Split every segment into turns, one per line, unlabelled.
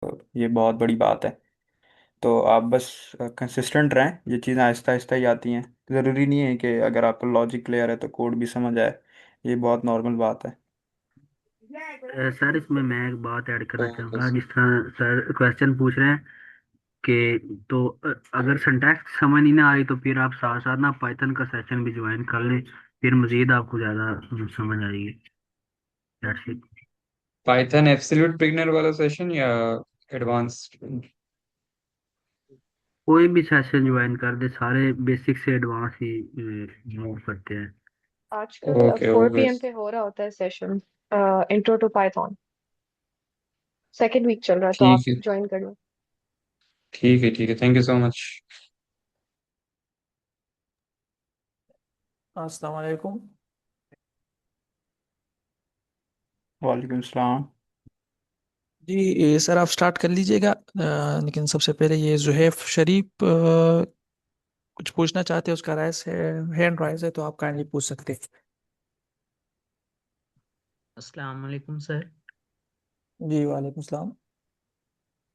ये बहुत बड़ी बात है। तो आप बस कंसिस्टेंट रहें, ये चीज़ें आहिस्ता आहिस्ता ही आती हैं। ज़रूरी नहीं है कि अगर आपका लॉजिक क्लियर है तो कोड भी समझ आए। ये बहुत नॉर्मल बात है।
सर इसमें मैं एक बात ऐड करना
ओके।
चाहूँगा। जिस तरह सर क्वेश्चन पूछ रहे हैं कि तो अगर सिंटैक्स समझ नहीं ना आई तो फिर आप साथ साथ ना पाइथन का सेशन भी ज्वाइन कर लें। फिर मजीद आपको ज़्यादा समझ आएगी। That's it।
Python absolute beginner वाला सेशन या एडवांस?
कोई भी सेशन ज्वाइन कर दे, सारे बेसिक से एडवांस ही मूव करते हैं।
आजकल
ओके
4
ओके।
PM पे हो रहा होता है session, intro to Python. Second week चल रहा है, तो आप
ठीक है
ज्वाइन कर लो।
ठीक है ठीक है, थैंक यू सो मच।
अस्सलाम वालेकुम।
वालेकुम सलाम।
जी, ये सर आप स्टार्ट कर लीजिएगा, लेकिन सबसे पहले ये जुहैफ शरीफ कुछ पूछना चाहते हैं, उसका राइस है, हैंड राइज है, तो आप काइंडली पूछ सकते हैं।
अस्सलाम वालेकुम सर।
जी वालेकुम सलाम।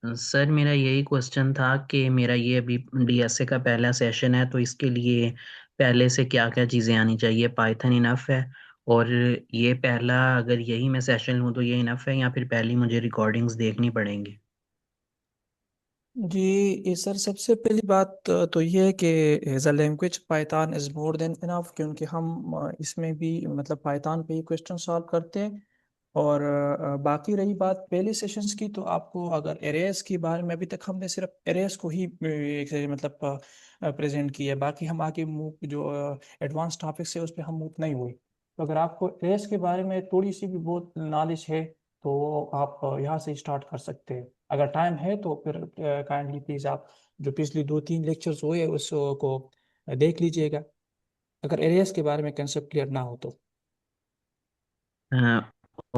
सर मेरा यही क्वेश्चन था कि मेरा ये अभी डीएसए का पहला सेशन है, तो इसके लिए पहले से क्या क्या चीज़ें आनी चाहिए? पाइथन इनफ है? और ये पहला, अगर यही मैं सेशन लूँ तो ये इनफ है या फिर पहली मुझे रिकॉर्डिंग्स देखनी पड़ेंगी?
जी, ये सर सबसे पहली बात तो ये है कि as a language Python is more than enough, क्योंकि हम इसमें भी मतलब पाइथन पे ही क्वेश्चन सॉल्व करते हैं। और बाकी रही बात पहले सेशंस की, तो आपको अगर एरेस के बारे में, अभी तक हमने सिर्फ एरेस को ही मतलब प्रेजेंट किया है। बाकी हम आगे मूव जो एडवांस टॉपिक्स है उस पर हम मूव नहीं हुए। तो अगर आपको एरेस के बारे में थोड़ी सी भी बहुत नॉलेज है तो आप यहाँ से स्टार्ट कर सकते हैं। अगर टाइम है तो फिर काइंडली प्लीज़ आप जो पिछली 2-3 लेक्चर्स हुए उसको देख लीजिएगा, अगर एरेस के बारे में कंसेप्ट क्लियर ना हो तो।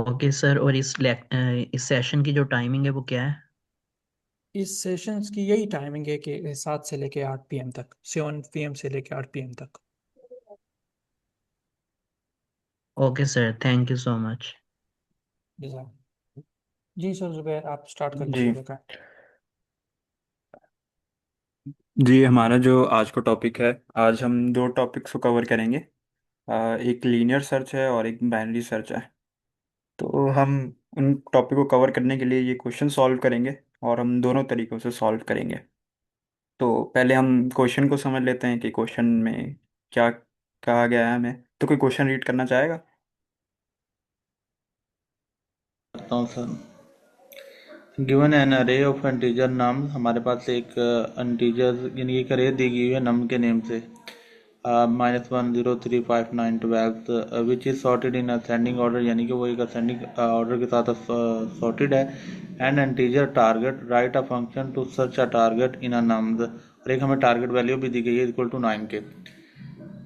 ओके सर, और इस सेशन की जो टाइमिंग है वो क्या है?
इस सेशंस की यही टाइमिंग है कि 7 से लेके 8 PM तक, 7 PM से लेके 8 PM तक।
Okay sir, thank you so much.
जज़ाक। जी सर जुबैर, आप स्टार्ट कर
जी
लीजिएगा का।
जी, हमारा जो आज का टॉपिक है, आज हम दो टॉपिक्स को कवर करेंगे। एक लीनियर सर्च है और एक बाइनरी सर्च है। तो हम उन टॉपिक को कवर करने के लिए ये क्वेश्चन सॉल्व करेंगे, और हम दोनों तरीक़ों से सॉल्व करेंगे। तो पहले हम क्वेश्चन को समझ लेते हैं कि क्वेश्चन में क्या कहा गया है हमें। तो कोई क्वेश्चन रीड करना चाहेगा?
करता हूँ सर। गिवन एन अरे ऑफ इंटीजर नम, हमारे पास एक इंटीजर यानी एक अरे दी गई है नम के नेम से, -1 0 3 5 9 12, which is sorted in ascending order, यानी कि वो एक असेंडिंग ऑर्डर के साथ सॉर्टेड है। And integer target, write a function to search a target in a nums, और एक हमें टारगेट वैल्यू भी दी गई है इक्वल टू 9 के।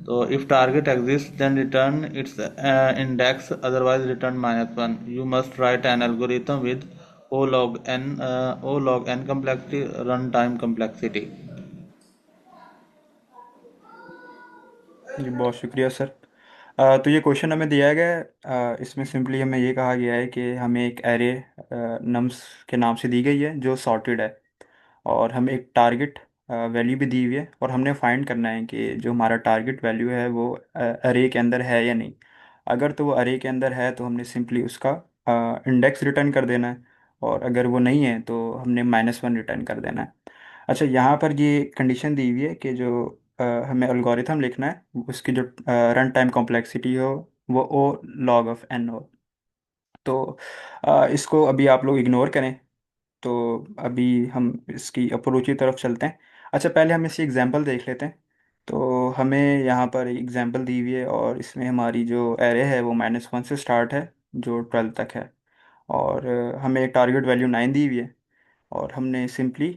तो if target exist then return its index, otherwise return -1। You must write an algorithm with O log n complexity, run time complexity।
जी, बहुत शुक्रिया सर। तो ये क्वेश्चन हमें दिया गया है। इसमें सिंपली हमें ये कहा गया है कि हमें एक एरे नम्स के नाम से दी गई है जो सॉर्टेड है, और हमें एक टारगेट वैल्यू भी दी हुई है, और हमने फाइंड करना है कि जो हमारा टारगेट वैल्यू है वो अरे के अंदर है या नहीं। अगर तो वो अरे के अंदर है तो हमने सिंपली उसका इंडेक्स रिटर्न कर देना है, और अगर वो नहीं है तो हमने -1 रिटर्न कर देना है। अच्छा, यहाँ पर ये कंडीशन दी हुई है कि जो हमें एल्गोरिथम लिखना है उसकी जो रन टाइम कॉम्प्लेक्सिटी हो वो O log(n) हो। तो इसको अभी आप लोग इग्नोर करें। तो अभी हम इसकी अप्रोच की तरफ चलते हैं। अच्छा, पहले हम इसी एग्जांपल देख लेते हैं। तो हमें यहाँ पर एक एग्जांपल दी हुई है, और इसमें हमारी जो एरे है वो -1 से स्टार्ट है, जो 12 तक है। और हमें एक टारगेट वैल्यू 9 दी हुई है, और हमने सिंपली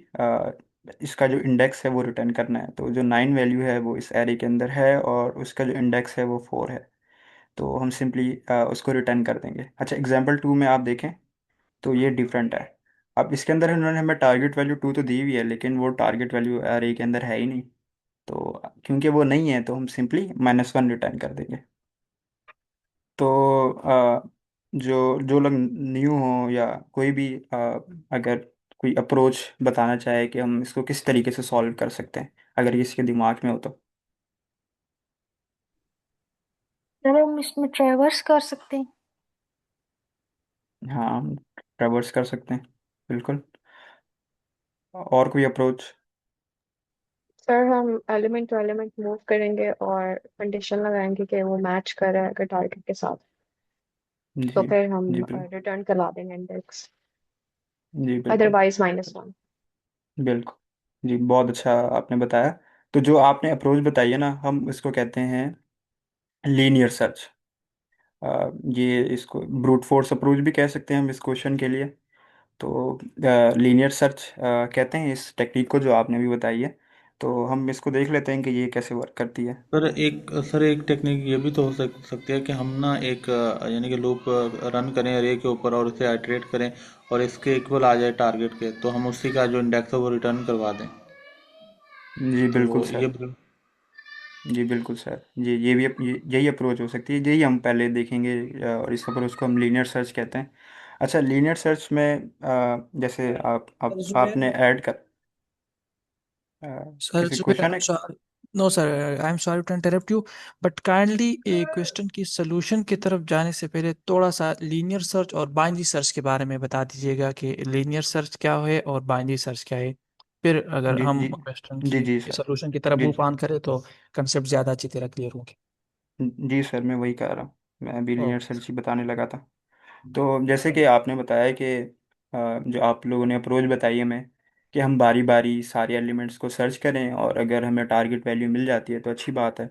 इसका जो इंडेक्स है वो रिटर्न करना है। तो जो 9 वैल्यू है वो इस एरे के अंदर है, और उसका जो इंडेक्स है वो 4 है। तो हम सिंपली उसको रिटर्न कर देंगे। अच्छा, एग्जांपल 2 में आप देखें तो ये डिफरेंट है। अब इसके अंदर उन्होंने हमें टारगेट वैल्यू 2 तो दी हुई है, लेकिन वो टारगेट वैल्यू एरे के अंदर है ही नहीं। तो क्योंकि वो नहीं है तो हम सिंपली -1 रिटर्न कर देंगे। तो जो जो लोग न्यू हो या कोई भी अगर कोई अप्रोच बताना चाहे कि हम इसको किस तरीके से सॉल्व कर सकते हैं, अगर ये इसके दिमाग में हो तो।
सर हम इसमें ट्रैवर्स कर सकते हैं।
हाँ, हम ट्रेवर्स कर सकते हैं, बिल्कुल। और कोई अप्रोच?
सर हम एलिमेंट टू एलिमेंट मूव करेंगे और कंडीशन लगाएंगे कि वो मैच कर रहा है अगर टारगेट के साथ, तो
जी
फिर हम
जी
रिटर्न करवा देंगे इंडेक्स,
जी बिल्कुल।
अदरवाइज -1।
बिल्कुल जी, बहुत अच्छा आपने बताया। तो जो आपने अप्रोच बताई है ना, हम इसको कहते हैं लीनियर सर्च। ये इसको ब्रूट फोर्स अप्रोच भी कह सकते हैं हम इस क्वेश्चन के लिए। तो लीनियर सर्च कहते हैं इस टेक्निक को जो आपने भी बताई है। तो हम इसको देख लेते हैं कि ये कैसे वर्क करती है।
सर एक टेक्निक ये भी तो हो सकती है कि हम ना एक यानी कि लूप रन करें अरे के ऊपर और उसे आइटरेट करें और इसके इक्वल आ जाए टारगेट के, तो हम उसी का जो इंडेक्स है वो रिटर्न करवा दें।
जी
तो
बिल्कुल
ये
सर। जी बिल्कुल सर, ये भी यही अप्रोच हो सकती है, यही हम पहले देखेंगे। और इस अप्रोच को हम लीनियर सर्च कहते हैं। अच्छा, लीनियर सर्च में जैसे
सर
आपने
जुबेर,
ऐड कर
सर
किसी
जुबेर,
क्वेश्चन है?
No sir, I am sorry to interrupt you, but kindly question की सोल्यूशन की तरफ जाने से पहले थोड़ा सा लीनियर सर्च और बाइनरी सर्च के बारे में बता दीजिएगा कि लीनियर सर्च क्या है और बाइनरी सर्च क्या है। फिर अगर
जी
हम
जी
क्वेश्चन
जी
की
जी सर।
सोल्यूशन की तरफ
जी
मूव ऑन करें तो कंसेप्ट ज़्यादा अच्छी तरह क्लियर होंगे।
जी सर, मैं वही कह रहा हूँ, मैं अभी लीनियर
ओके
सर्च ही बताने लगा था। तो जैसे कि आपने बताया कि जो आप लोगों ने अप्रोच बताई है हमें, कि हम बारी बारी सारे एलिमेंट्स को सर्च करें और अगर हमें टारगेट वैल्यू मिल जाती है तो अच्छी बात है,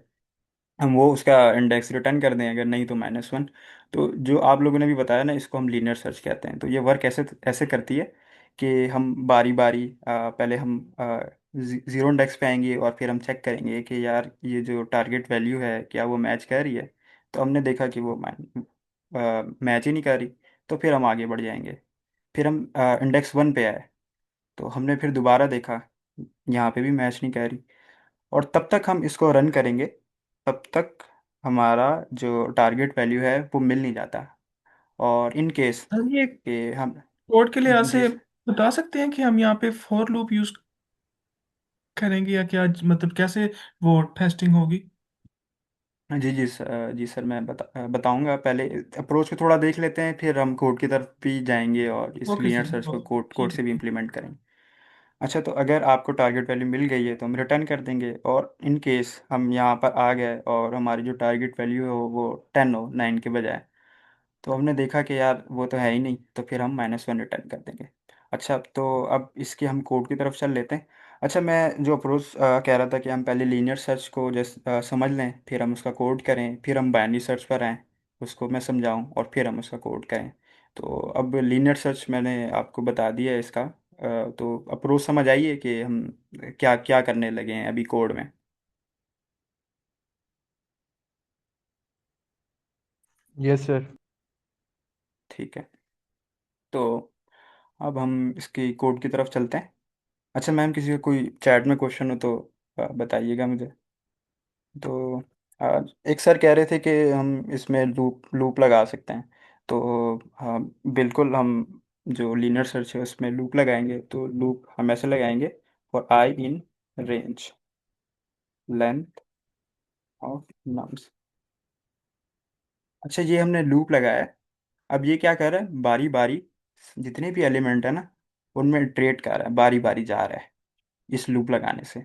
हम वो उसका इंडेक्स रिटर्न कर दें, अगर नहीं तो -1। तो जो आप लोगों ने भी बताया ना, इसको हम लीनियर सर्च कहते हैं। तो ये वर्क ऐसे ऐसे करती है कि हम बारी बारी पहले हम ज़ीरो इंडेक्स पे आएंगे और फिर हम चेक करेंगे कि यार ये जो टारगेट वैल्यू है क्या वो मैच कर रही है। तो हमने देखा कि वो मैच ही नहीं कर रही, तो फिर हम आगे बढ़ जाएंगे। फिर हम इंडेक्स 1 पे आए, तो हमने फिर दोबारा देखा, यहाँ पे भी मैच नहीं कर रही, और तब तक हम इसको रन करेंगे, तब तक हमारा जो टारगेट वैल्यू है वो मिल नहीं जाता। और इन केस
सर ये
के हम
कोड के लिए
जी
ऐसे बता सकते हैं कि हम यहाँ पे फॉर लूप यूज करेंगे या क्या, मतलब कैसे वो टेस्टिंग होगी?
जी सर, मैं बताऊंगा। पहले अप्रोच को थोड़ा देख लेते हैं, फिर हम कोड की तरफ भी जाएंगे और इस
ओके
लीनियर
सर,
सर्च को कोड कोड
ठीक
से भी
है।
इम्प्लीमेंट करेंगे। अच्छा, तो अगर आपको टारगेट वैल्यू मिल गई है तो हम रिटर्न कर देंगे, और इन केस हम यहाँ पर आ गए और हमारी जो टारगेट वैल्यू है वो 10 हो 9 के बजाय, तो हमने देखा कि यार वो तो है ही नहीं, तो फिर हम -1 रिटर्न कर देंगे। अच्छा, तो अब इसके हम कोड की तरफ चल लेते हैं। अच्छा, मैं जो अप्रोच कह रहा था कि हम पहले लीनियर सर्च को समझ लें, फिर हम उसका कोड करें, फिर हम बाइनरी सर्च पर आएँ, उसको मैं समझाऊं और फिर हम उसका कोड करें। तो अब लीनियर सर्च मैंने आपको बता दिया है इसका। तो अप्रोच समझ आइए कि हम क्या क्या करने लगे हैं अभी कोड में।
Yes sir.
ठीक है, तो अब हम इसकी कोड की तरफ चलते हैं। अच्छा मैम, किसी का कोई चैट में क्वेश्चन हो तो बताइएगा मुझे। तो एक सर कह रहे थे कि हम इसमें लूप लूप लगा सकते हैं। तो हाँ, बिल्कुल, हम जो लीनियर सर्च है उसमें लूप लगाएंगे, तो लूप हम ऐसे लगाएंगे, for I in range length of nums. अच्छा, ये हमने लूप लगाया है। अब ये क्या कर रहा है, बारी बारी जितने भी एलिमेंट है ना, उनमें इटरेट कर रहा है, बारी बारी जा रहा है इस लूप लगाने से।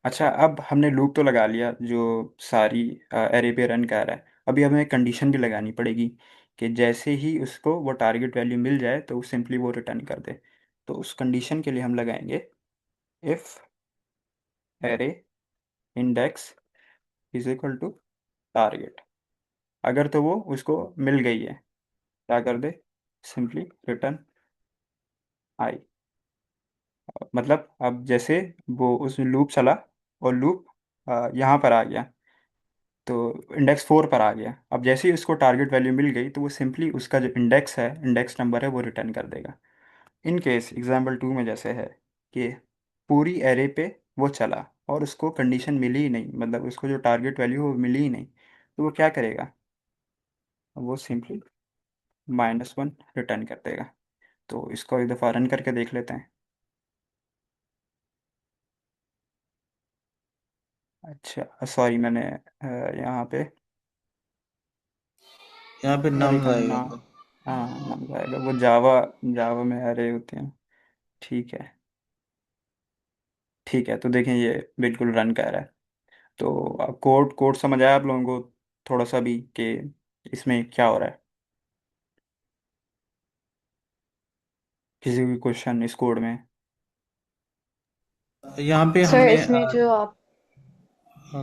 अच्छा, अब हमने लूप तो लगा लिया जो सारी एरे पे रन कर रहा है। अभी हमें कंडीशन भी लगानी पड़ेगी कि जैसे ही उसको वो टारगेट वैल्यू मिल जाए तो सिंपली वो रिटर्न कर दे। तो उस कंडीशन के लिए हम लगाएंगे if array index is equal to target. अगर तो वो उसको मिल गई है, क्या कर दे, सिंपली रिटर्न आई। मतलब अब जैसे वो उस लूप चला और लूप यहाँ पर आ गया, तो इंडेक्स 4 पर आ गया। अब जैसे ही उसको टारगेट वैल्यू मिल गई तो वो सिंपली उसका जो इंडेक्स है, इंडेक्स नंबर है, वो रिटर्न कर देगा। इन केस एग्जाम्पल 2 में जैसे है कि पूरी एरे पे वो चला और उसको कंडीशन मिली ही नहीं, मतलब उसको जो टारगेट वैल्यू वो मिली ही नहीं, तो वो क्या करेगा, वो सिंपली -1 रिटर्न कर देगा। तो इसको एक दफ़ा रन करके देख लेते हैं। अच्छा सॉरी, मैंने यहाँ पे
यहाँ पे
एरे
नम्स
का
आएगा
नाम,
सर।
हाँ नाम आएगा, वो जावा, जावा में एरे होते हैं। ठीक है, ठीक है, तो देखें ये बिल्कुल रन कर रहा है। तो अब कोड कोड समझ आया आप लोगों को थोड़ा सा भी कि इसमें क्या हो रहा है? किसी भी क्वेश्चन इस कोड में?
यहाँ पे
सर
हमने
इसमें जो आप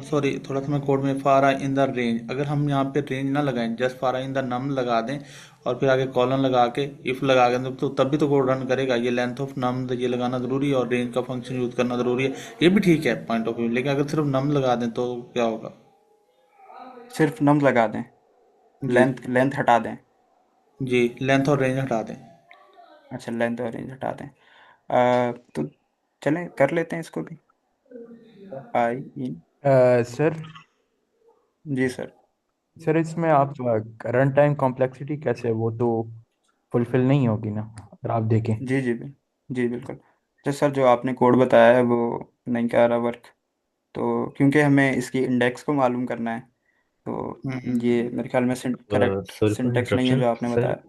सॉरी, थोड़ा सा मैं कोड में फारा इन द रेंज, अगर हम यहाँ पे रेंज ना लगाएं, जस्ट फारा इन द नम लगा दें और फिर आगे कॉलन लगा के इफ लगा के तो तब भी तो कोड रन करेगा। ये लेंथ ऑफ नम ये लगाना जरूरी है और रेंज का फंक्शन यूज करना जरूरी है, ये भी ठीक है पॉइंट ऑफ व्यू, लेकिन अगर सिर्फ नम लगा दें तो क्या होगा?
सिर्फ नम्स लगा दें,
जी।
लेंथ लेंथ हटा दें?
जी, लेंथ और रेंज हटा दें।
अच्छा, लेंथ और रेंज हटा दें। तो चलें कर लेते हैं इसको भी। आई इन,
सर
जी सर।
सर इसमें आप रन टाइम कॉम्प्लेक्सिटी कैसे है, वो तो फुलफिल नहीं होगी ना अगर आप देखें।
जी जी जी बिल्कुल। तो सर जो आपने कोड बताया है वो नहीं कर रहा वर्क, तो क्योंकि हमें इसकी इंडेक्स को मालूम करना है, तो
हम्म।
ये मेरे ख्याल में करेक्ट
सॉरी फॉर
सिंटेक्स नहीं है
इंटरप्शन
जो आपने
सर।
बताया।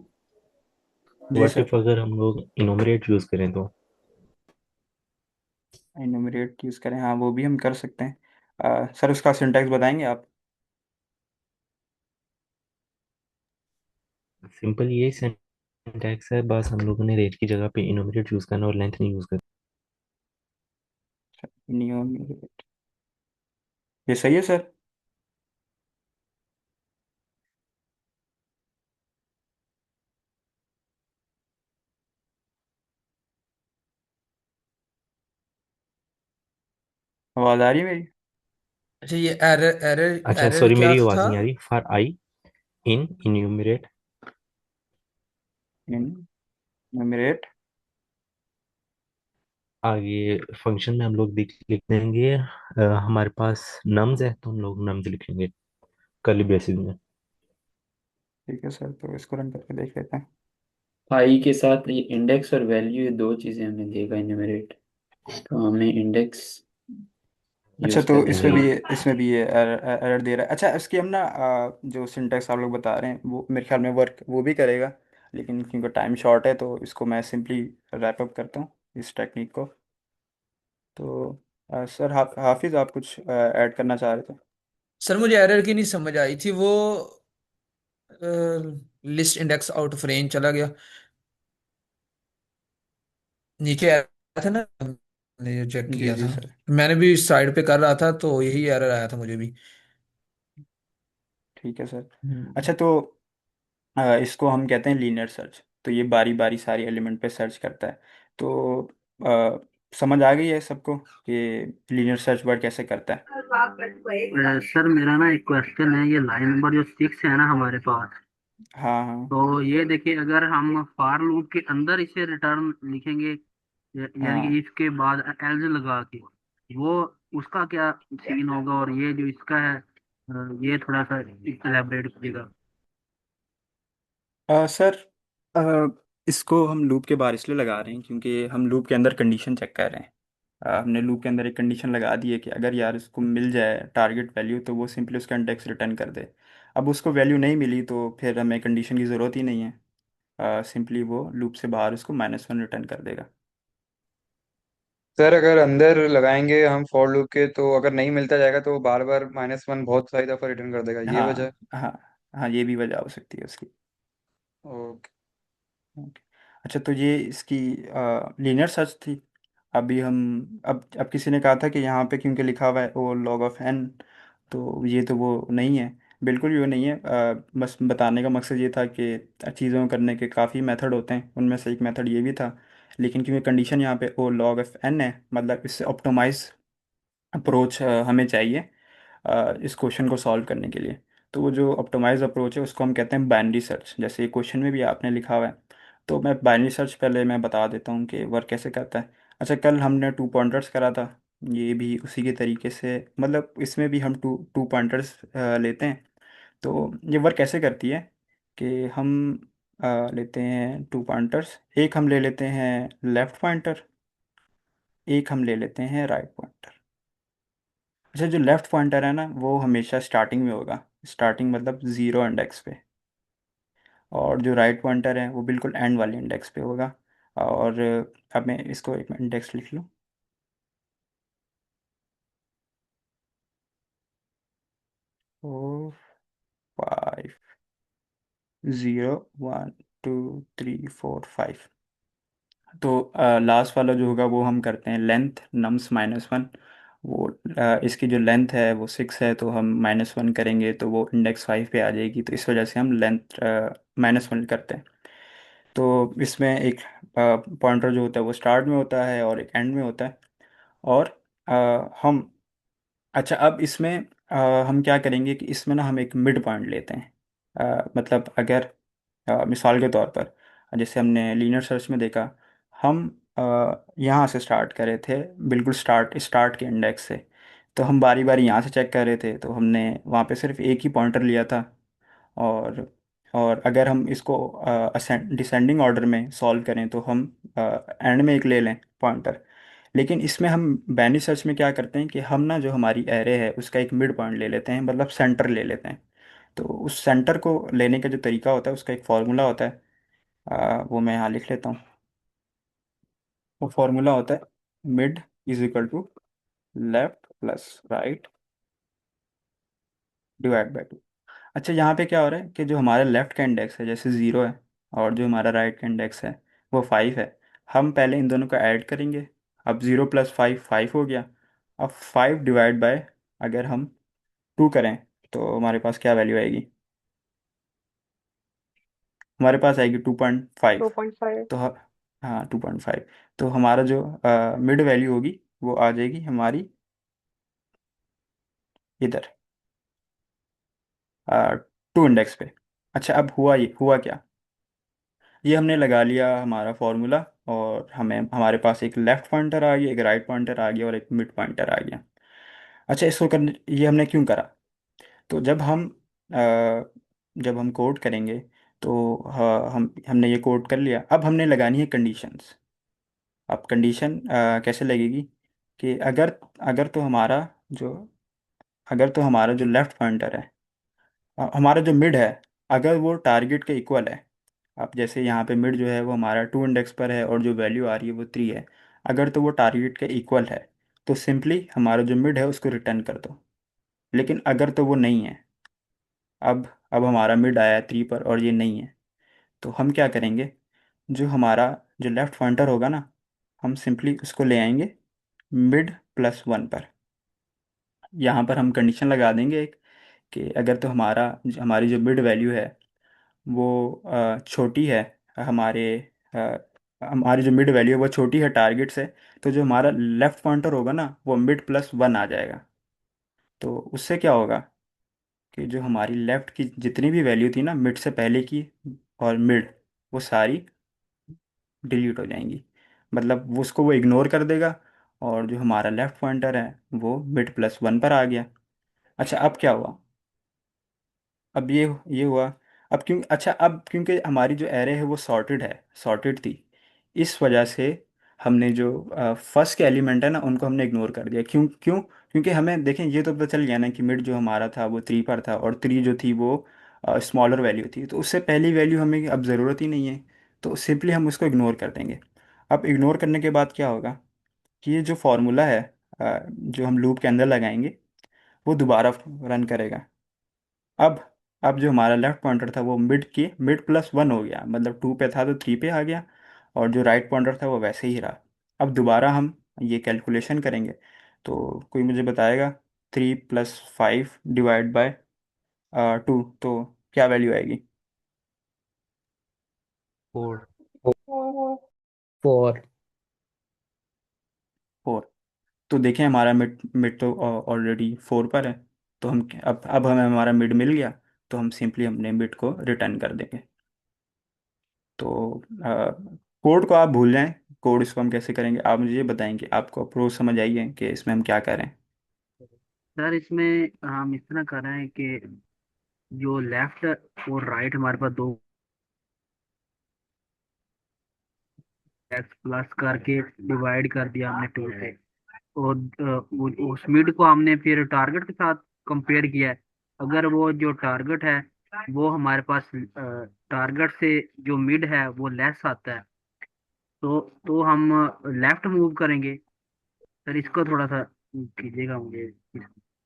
जी
व्हाट
सर।
इफ अगर हम लोग इनोमरेट यूज करें तो?
इनोमिनेट यूज़ करें, हाँ वो भी हम कर सकते हैं। सर उसका सिंटेक्स बताएंगे आप?
सिंपल यही सिंटैक्स है, बस हम लोगों ने रेट की जगह पे इनोमरेट यूज करना और लेंथ नहीं यूज करना।
इनोमिनेट, ये सही है सर? आवाज़ आ रही है मेरी?
अच्छा, ये एरर एरर
अच्छा
एरर
सॉरी,
क्या
मेरी आवाज
था?
नहीं आ रही। For I in enumerate,
innominate.
आगे फंक्शन में हम लोग लिख देंगे हमारे पास नम्स है तो हम लोग नम्स लिखेंगे कर्ली ब्रेसेस में।
ठीक है सर, तो इसको रन करके देख लेते हैं।
आई के साथ ये इंडेक्स और वैल्यू, ये दो चीजें हमें देगा इन्यूमरेट, तो हमें इंडेक्स
अच्छा,
यूज
तो
करनी
इसमें भी
पड़ेगी।
इसमें भी ये एरर दे रहा है। अच्छा, इसकी हम ना जो सिंटेक्स आप लोग बता रहे हैं वो मेरे ख्याल में वर्क वो भी करेगा, लेकिन क्योंकि टाइम शॉर्ट है तो इसको मैं सिंपली रैप अप करता हूँ इस टेक्निक को। तो सर हाफिज़ आप कुछ ऐड करना चाह रहे थे?
सर मुझे एरर की नहीं समझ आई थी वो, list index out of range चला गया, नीचे आया था ना, मैंने जो चेक
जी
किया
जी
था,
सर।
मैंने भी साइड पे कर रहा था तो यही एरर आया था मुझे भी।
ठीक है सर।
हम्म।
अच्छा, तो इसको हम कहते हैं लीनियर सर्च, तो ये बारी बारी सारी एलिमेंट पे सर्च करता है। तो अ, समझ आ गई है सबको कि लीनियर सर्च वर्ड कैसे करता है?
सर मेरा ना एक क्वेश्चन है, ये लाइन नंबर जो 6 है ना हमारे पास,
हाँ हाँ
तो ये देखिए अगर हम फार लूप के अंदर इसे रिटर्न लिखेंगे, यानी कि
हाँ।
इसके बाद एल्स लगा के, वो उसका क्या सीन होगा, और ये जो इसका है ये थोड़ा सा इलेबरेट कीजिएगा।
सर, अ, इसको हम लूप के बाहर इसलिए लगा रहे हैं क्योंकि हम लूप के अंदर कंडीशन चेक कर रहे हैं। हमने लूप के अंदर एक कंडीशन लगा दी है कि अगर यार इसको मिल जाए टारगेट वैल्यू तो वो सिंपली उसका इंडेक्स रिटर्न कर दे। अब उसको वैल्यू नहीं मिली तो फिर हमें कंडीशन की ज़रूरत ही नहीं है, सिंपली वो लूप से बाहर उसको -1 रिटर्न कर देगा।
सर अगर अंदर लगाएंगे हम फॉर लूप के तो अगर नहीं मिलता जाएगा तो बार बार -1 बहुत सारी दफा रिटर्न कर देगा, ये वजह है।
हाँ हाँ हाँ, ये भी वजह हो सकती है उसकी।
ओके।
ओके। अच्छा, तो ये इसकी लीनियर सर्च थी। अभी हम, अब किसी ने कहा था कि यहाँ पे क्योंकि लिखा हुआ है ओ लॉग ऑफ एन, तो ये तो वो नहीं है, बिल्कुल भी वो नहीं है। बस बताने का मकसद ये था कि चीज़ों को करने के काफ़ी मेथड होते हैं, उनमें से एक मेथड ये भी था। लेकिन क्योंकि कंडीशन यहाँ पे ओ लॉग ऑफ एन है, मतलब इससे ऑप्टिमाइज अप्रोच हमें चाहिए इस क्वेश्चन को सॉल्व करने के लिए। तो वो जो ऑप्टिमाइज अप्रोच है उसको हम कहते हैं बाइनरी सर्च, जैसे ये क्वेश्चन में भी आपने लिखा हुआ है। तो मैं बाइनरी सर्च पहले मैं बता देता हूँ कि वर्क कैसे करता है। अच्छा, कल हमने 2 पॉइंटर्स करा था, ये भी उसी के तरीके से, मतलब इसमें भी हम टू टू पॉइंटर्स लेते हैं। तो ये वर्क कैसे करती है कि हम लेते हैं 2 पॉइंटर्स, एक हम ले लेते हैं लेफ्ट पॉइंटर, एक हम ले लेते हैं राइट पॉइंटर। अच्छा, जो लेफ्ट पॉइंटर है ना वो हमेशा स्टार्टिंग में होगा, स्टार्टिंग मतलब ज़ीरो इंडेक्स पे। और जो राइट पॉइंटर है वो बिल्कुल एंड वाले इंडेक्स पे होगा। और अब मैं इसको एक इंडेक्स लिख लूँ। 4 5 0 1 2 3 4 5। तो लास्ट वाला जो होगा वो हम करते हैं लेंथ nums -1। वो इसकी जो लेंथ है वो 6 है, तो हम -1 करेंगे तो वो इंडेक्स 5 पे आ जाएगी, तो इस वजह से हम लेंथ -1 करते हैं। तो इसमें एक पॉइंटर जो होता है वो स्टार्ट में होता है और एक एंड में होता है। और हम अच्छा, अब इसमें हम क्या करेंगे कि इसमें ना हम एक मिड पॉइंट लेते हैं। मतलब अगर मिसाल के तौर पर जैसे हमने लीनियर सर्च में देखा, हम यहाँ से स्टार्ट कर रहे थे, बिल्कुल स्टार्ट स्टार्ट के इंडेक्स से। तो हम बारी बारी यहाँ से चेक कर रहे थे, तो हमने वहाँ पे सिर्फ एक ही पॉइंटर लिया था। और और अगर हम इसको डिसेंडिंग ऑर्डर में सॉल्व करें तो हम एंड में एक ले लें पॉइंटर। लेकिन इसमें हम बैनिश सर्च में क्या करते हैं कि हम ना जो हमारी एरे है उसका एक मिड पॉइंट ले लेते हैं, मतलब सेंटर ले लेते हैं। तो उस सेंटर को लेने का जो तरीका होता है उसका एक फार्मूला होता है। वो मैं यहाँ लिख लेता हूँ। वो फार्मूला होता है mid is equal to left plus right divide by 2। अच्छा, यहाँ पे क्या हो रहा है कि जो हमारा लेफ्ट का इंडेक्स है जैसे 0 है, और जो हमारा राइट का इंडेक्स है वो 5 है। हम पहले इन दोनों को ऐड करेंगे। अब 0 + 5 5 हो गया। अब 5 डिवाइड बाय, अगर हम 2 करें तो हमारे पास क्या वैल्यू आएगी? हमारे पास आएगी 2.5।
2.5।
तो हाँ, 2.5। तो हमारा जो मिड वैल्यू होगी वो आ जाएगी हमारी इधर 2 इंडेक्स पे। अच्छा, अब हुआ क्या? ये हमने लगा लिया हमारा फॉर्मूला, और हमें हमारे पास एक लेफ्ट पॉइंटर आ गया, एक राइट पॉइंटर आ गया और एक मिड पॉइंटर आ गया। अच्छा, इसको करने ये हमने क्यों करा? तो जब हम कोड करेंगे तो हमने ये कोड कर लिया। अब हमने लगानी है कंडीशंस। अब कंडीशन कैसे लगेगी कि अगर तो हमारा जो अगर तो हमारा जो लेफ्ट पॉइंटर है, हमारा जो मिड है, अगर वो टारगेट के इक्वल है। अब जैसे यहाँ पे मिड जो है वो हमारा 2 इंडेक्स पर है और जो वैल्यू आ रही है वो 3 है। अगर तो वो टारगेट के इक्वल है तो सिंपली हमारा जो मिड है उसको रिटर्न कर दो। लेकिन अगर तो वो नहीं है, अब हमारा मिड आया है 3 पर और ये नहीं है, तो हम क्या करेंगे? जो हमारा जो लेफ्ट पॉइंटर होगा ना, हम सिंपली उसको ले आएंगे मिड +1 पर। यहाँ पर हम कंडीशन लगा देंगे एक, कि अगर तो हमारी जो मिड वैल्यू है वो छोटी है, हमारे अ, हमारी जो मिड वैल्यू है वो छोटी है टारगेट से, तो जो हमारा लेफ्ट पॉइंटर होगा ना वो मिड +1 आ जाएगा। तो उससे क्या होगा कि जो हमारी लेफ्ट की जितनी भी वैल्यू थी ना मिड से पहले की और मिड, वो सारी डिलीट हो जाएंगी। मतलब वो उसको वो इग्नोर कर देगा, और जो हमारा लेफ्ट पॉइंटर है वो मिड +1 पर आ गया। अच्छा, अब क्या हुआ? अब ये हुआ। अब क्योंकि हमारी जो एरे है वो सॉर्टेड थी, इस वजह से हमने जो फर्स्ट के एलिमेंट है ना उनको हमने इग्नोर कर दिया। क्यों क्यों? क्योंकि हमें देखें, ये तो पता चल गया ना कि मिड जो हमारा था वो 3 पर था, और 3 जो थी वो स्मॉलर वैल्यू थी, तो उससे पहली वैल्यू हमें अब ज़रूरत ही नहीं है। तो सिंपली हम उसको इग्नोर कर देंगे। अब इग्नोर करने के बाद क्या होगा कि ये जो फॉर्मूला है जो हम लूप के अंदर लगाएंगे वो दोबारा रन करेगा। अब अब जो हमारा लेफ्ट पॉइंटर था वो मिड +1 हो गया, मतलब 2 पे था तो 3 पे आ गया। और जो राइट पॉइंटर था वो वैसे ही रहा। अब दोबारा हम ये कैलकुलेशन करेंगे, तो कोई मुझे बताएगा 3 + 5 डिवाइड बाय 2, तो क्या वैल्यू आएगी?
4।
4।
4। तो देखें, हमारा मिड मिड तो ऑलरेडी 4 पर है। तो अब हमें हमारा मिड मिल गया, तो हम सिंपली अपने मिड को रिटर्न कर देंगे। तो कोड को आप भूल जाएं। कोड इसको हम कैसे करेंगे आप मुझे ये बताएंगे, आपको अप्रोच समझ आई है कि इसमें हम क्या करें?
सर इसमें हम इस तरह कर रहे हैं कि जो लेफ्ट और राइट हमारे पास दो एक्स प्लस करके डिवाइड कर दिया हमने 2 से। और उस मिड को हमने फिर टारगेट के साथ कंपेयर किया है। अगर वो जो टारगेट है वो हमारे पास टारगेट से जो मिड है वो लेस आता है, तो हम लेफ्ट मूव करेंगे। सर इसको थोड़ा सा कीजिएगा मुझे।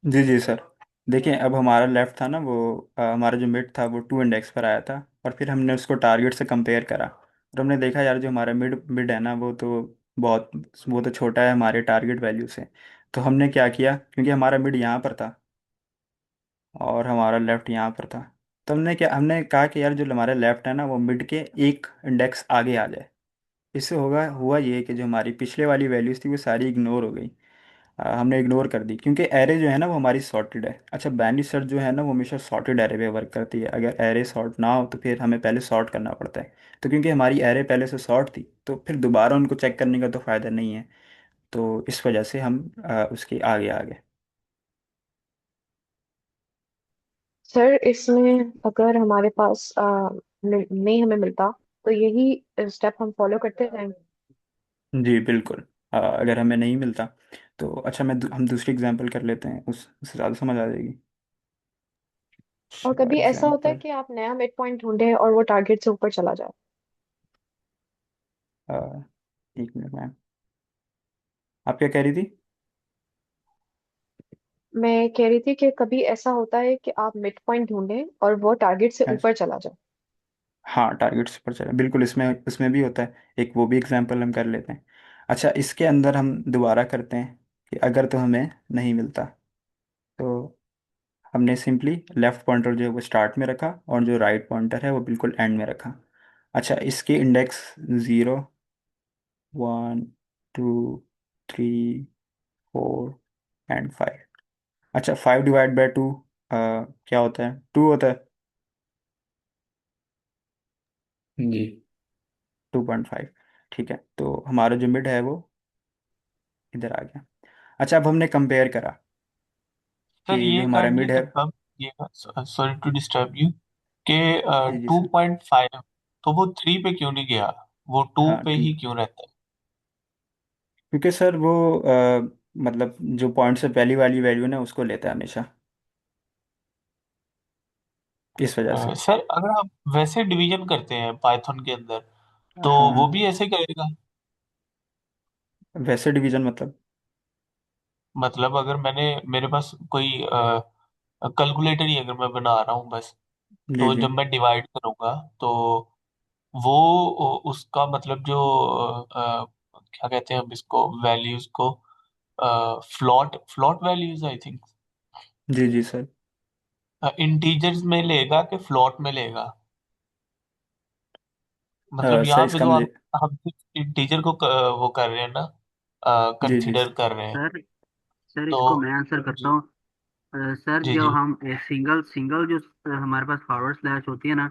जी जी सर। देखिए अब हमारा लेफ्ट था ना वो, हमारा जो मिड था वो 2 इंडेक्स पर आया था, और फिर हमने उसको टारगेट से कंपेयर करा, और हमने देखा यार जो हमारा मिड मिड है ना बहुत वो तो छोटा है हमारे टारगेट वैल्यू से। तो हमने क्या किया, क्योंकि हमारा मिड यहाँ पर था और हमारा लेफ्ट यहाँ पर था, तो हमने कहा कि यार जो हमारा लेफ्ट है ना वो मिड के 1 इंडेक्स आगे आ जाए। इससे हुआ ये कि जो हमारी पिछले वाली वैल्यूज थी वो सारी इग्नोर हो गई। हमने इग्नोर कर दी, क्योंकि एरे जो है ना वो हमारी सॉर्टेड है। अच्छा, बाइनरी सर्च जो है ना वो हमेशा सॉर्टेड एरे पे वर्क करती है। अगर एरे सॉर्ट ना हो तो फिर हमें पहले सॉर्ट करना पड़ता है। तो क्योंकि हमारी एरे पहले से सॉर्ट थी तो फिर दोबारा उनको चेक करने का तो फ़ायदा नहीं है। तो इस वजह से हम उसके आगे आ गए।
सर इसमें अगर हमारे पास नहीं हमें मिलता तो यही स्टेप हम फॉलो करते रहेंगे।
जी बिल्कुल। अगर हमें नहीं मिलता तो अच्छा, हम दूसरी एग्जांपल कर लेते हैं, उससे ज़्यादा समझ आ जाएगी।
और
फॉर
कभी ऐसा होता है
एग्जांपल,
कि आप नया मिड पॉइंट ढूंढे और वो टारगेट से ऊपर चला जाए।
1 मिनट मैम, आप क्या कह रही थी?
मैं कह रही थी कि कभी ऐसा होता है कि आप मिड पॉइंट ढूंढें और वो टारगेट से ऊपर चला जाए।
हाँ, टारगेट्स पर चला बिल्कुल, इसमें इसमें भी होता है। एक वो भी एग्जांपल हम कर लेते हैं। अच्छा, इसके अंदर हम दोबारा करते हैं कि अगर तो हमें नहीं मिलता तो हमने सिंपली लेफ्ट पॉइंटर जो है वो स्टार्ट में रखा और जो राइट पॉइंटर है वो बिल्कुल एंड में रखा। अच्छा, इसके इंडेक्स 0, 1, 2, 3, 4 एंड 5। अच्छा, 5 डिवाइड बाय 2 क्या होता है? 2 होता है।
जी
2.5। ठीक है, तो हमारा जो मिड है वो इधर आ गया। अच्छा, अब हमने कंपेयर करा
सर
कि जो
ये
हमारा
काइंडली
मिड है।
कंफर्म कीजिएगा, सॉरी टू डिस्टर्ब यू, कि
जी जी
टू
सर।
पॉइंट फाइव तो वो 3 पे क्यों नहीं गया, वो 2
हाँ
पे
2,
ही क्यों रहता
क्योंकि सर वो मतलब जो पॉइंट से पहली वाली वैल्यू ना उसको लेता है हमेशा, इस वजह से।
है? सर अगर आप वैसे डिवीजन करते हैं पाइथन के अंदर तो वो
हाँ,
भी ऐसे करेगा।
वैसे डिवीजन मतलब?
मतलब अगर मेरे पास कोई कैलकुलेटर ही अगर मैं बना रहा हूँ बस,
जी
तो
जी
जब मैं डिवाइड करूंगा तो वो उसका मतलब जो क्या कहते हैं हम इसको, वैल्यूज को, float float values I think,
जी जी सर।
इंटीजर्स में लेगा कि फ्लोट में लेगा। मतलब
सर
यहाँ पे
इसका
जो
मुझे,
हम इंटीजर को वो कर रहे हैं ना,
जी जी
कंसिडर कर रहे हैं।
सर सर
तो
इसको मैं आंसर करता
जी
हूँ। सर
जी
जब
जी
हम सिंगल सिंगल जो हमारे पास फॉरवर्ड स्लैश होती है ना,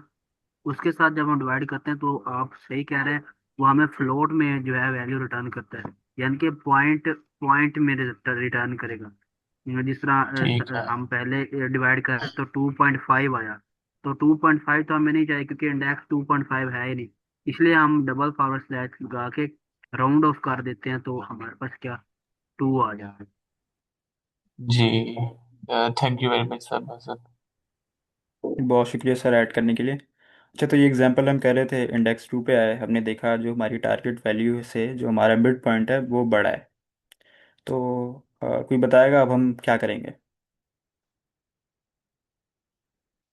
उसके साथ जब हम डिवाइड करते हैं तो आप सही कह रहे हैं, वो हमें फ्लोट में जो है वैल्यू रिटर्न करता है। यानी कि पॉइंट पॉइंट में रिटर्न करेगा। जिस तरह
ठीक है
हम पहले डिवाइड करें तो 2.5 आया। तो 2.5 तो हमें नहीं चाहिए क्योंकि इंडेक्स 2.5 है ही नहीं। इसलिए हम डबल फॉरवर्ड स्लैश लगा के राउंड ऑफ कर देते हैं तो हमारे पास क्या 2 आ जाए।
जी। Thank you very much sir.
बहुत शुक्रिया सर ऐड करने के लिए। अच्छा, तो ये एग्जांपल हम कह रहे थे इंडेक्स 2 पे आए, हमने देखा जो हमारी टारगेट वैल्यू से जो हमारा मिड पॉइंट है वो बड़ा है। तो कोई बताएगा अब हम क्या करेंगे?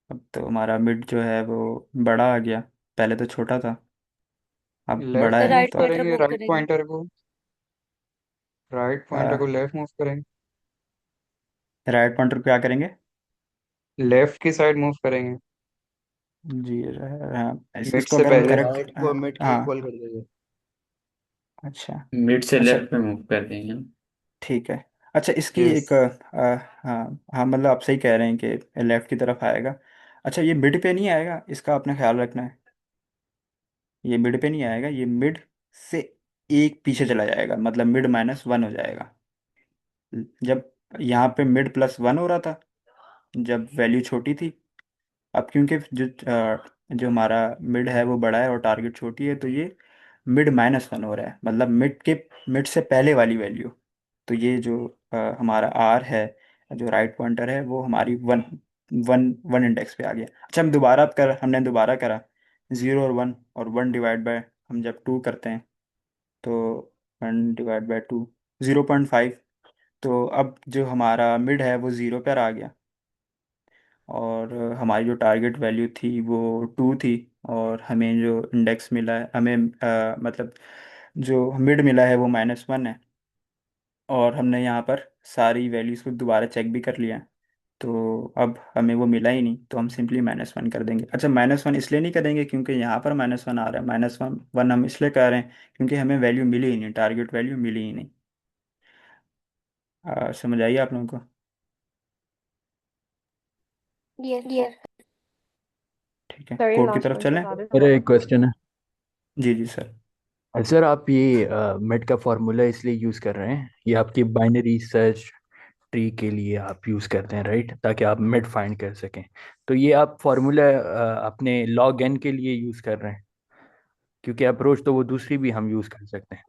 अब तो हमारा मिड जो है वो बड़ा आ गया, पहले तो छोटा था, अब बड़ा
लेफ्ट
है
मूव
राइट
तो अब
पॉइंटर
करेंगे,
मूव
राइट
करेंगे।
पॉइंटर को, राइट पॉइंटर को लेफ्ट मूव करेंगे,
राइट पॉइंटर क्या करेंगे?
लेफ्ट की साइड मूव करेंगे,
जी हाँ,
मिड
इसको
से
अगर हम
पहले।
राइट
करेक्ट,
को मिड के
हाँ,
इक्वल कर देंगे।
अच्छा।
मिड से
अच्छा,
लेफ्ट पे मूव कर देंगे हम।
ठीक है। अच्छा, इसकी
यस।
एक हाँ हाँ, मतलब आप सही कह रहे हैं कि लेफ्ट की तरफ आएगा। अच्छा, ये मिड पे नहीं आएगा, इसका आपने ख्याल रखना है। ये मिड पे नहीं आएगा, ये मिड से एक पीछे चला जाएगा, मतलब मिड -1 हो जाएगा। जब यहाँ पे मिड +1 हो रहा था जब वैल्यू छोटी थी। अब क्योंकि जो हमारा मिड है वो बड़ा है और टारगेट छोटी है, तो ये मिड -1 हो रहा है, मतलब मिड से पहले वाली वैल्यू। तो ये जो हमारा आर है, जो राइट पॉइंटर है, वो हमारी वन वन वन इंडेक्स पे आ गया। अच्छा, हमने दोबारा करा 0 और 1, और 1/2 हम जब 2 करते हैं तो 1/2 0.5। तो अब जो हमारा मिड है वो 0 पर आ गया, और हमारी जो टारगेट वैल्यू थी वो 2 थी, और हमें जो इंडेक्स मिला है, हमें मतलब जो मिड मिला है वो -1 है। और हमने यहाँ पर सारी वैल्यूज़ को दोबारा चेक भी कर लिया है, तो अब हमें वो मिला ही नहीं, तो हम सिंपली -1 कर देंगे। अच्छा, -1 इसलिए नहीं करेंगे क्योंकि यहाँ पर -1 आ रहा है, -1 हम इसलिए कर रहे हैं क्योंकि हमें वैल्यू मिली ही नहीं, टारगेट वैल्यू मिली ही नहीं। समझ आइए आप लोगों को?
यस।
ठीक है,
सर ये
कोड की
लास्ट
तरफ
पॉइंट
चलें।
बता दें
मेरा
थोड़ा सा।
एक क्वेश्चन है।
जी जी सर।
सर आप ये मेड का फॉर्मूला इसलिए यूज़ कर रहे हैं, ये आपकी बाइनरी सर्च ट्री के लिए आप यूज़ करते हैं राइट, ताकि आप मिड फाइंड कर सकें। तो ये आप फॉर्मूला अपने लॉग एन के लिए यूज़ कर रहे हैं, क्योंकि अप्रोच तो वो दूसरी भी हम यूज़ कर सकते हैं,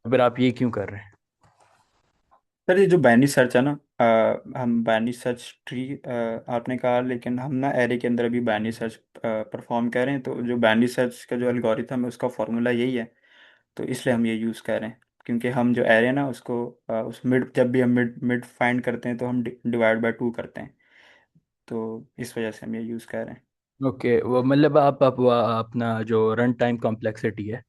तो फिर आप ये क्यों कर रहे हैं?
सर ये जो बाइनरी सर्च है ना, हम बाइनरी सर्च ट्री आपने कहा, लेकिन हम ना एरे के अंदर भी बाइनरी सर्च परफॉर्म कर रहे हैं। तो जो बाइनरी सर्च का जो एल्गोरिथम है उसका फॉर्मूला यही है, तो इसलिए हम ये यूज़ कर रहे हैं। क्योंकि हम जो एरे ना उसको उस मिड, जब भी हम मिड मिड फाइंड करते हैं तो हम डिवाइड बाय 2 करते हैं, तो इस वजह से हम ये यूज़ कर रहे हैं।
ओके, वो मतलब आप अपना जो रन टाइम कॉम्प्लेक्सिटी है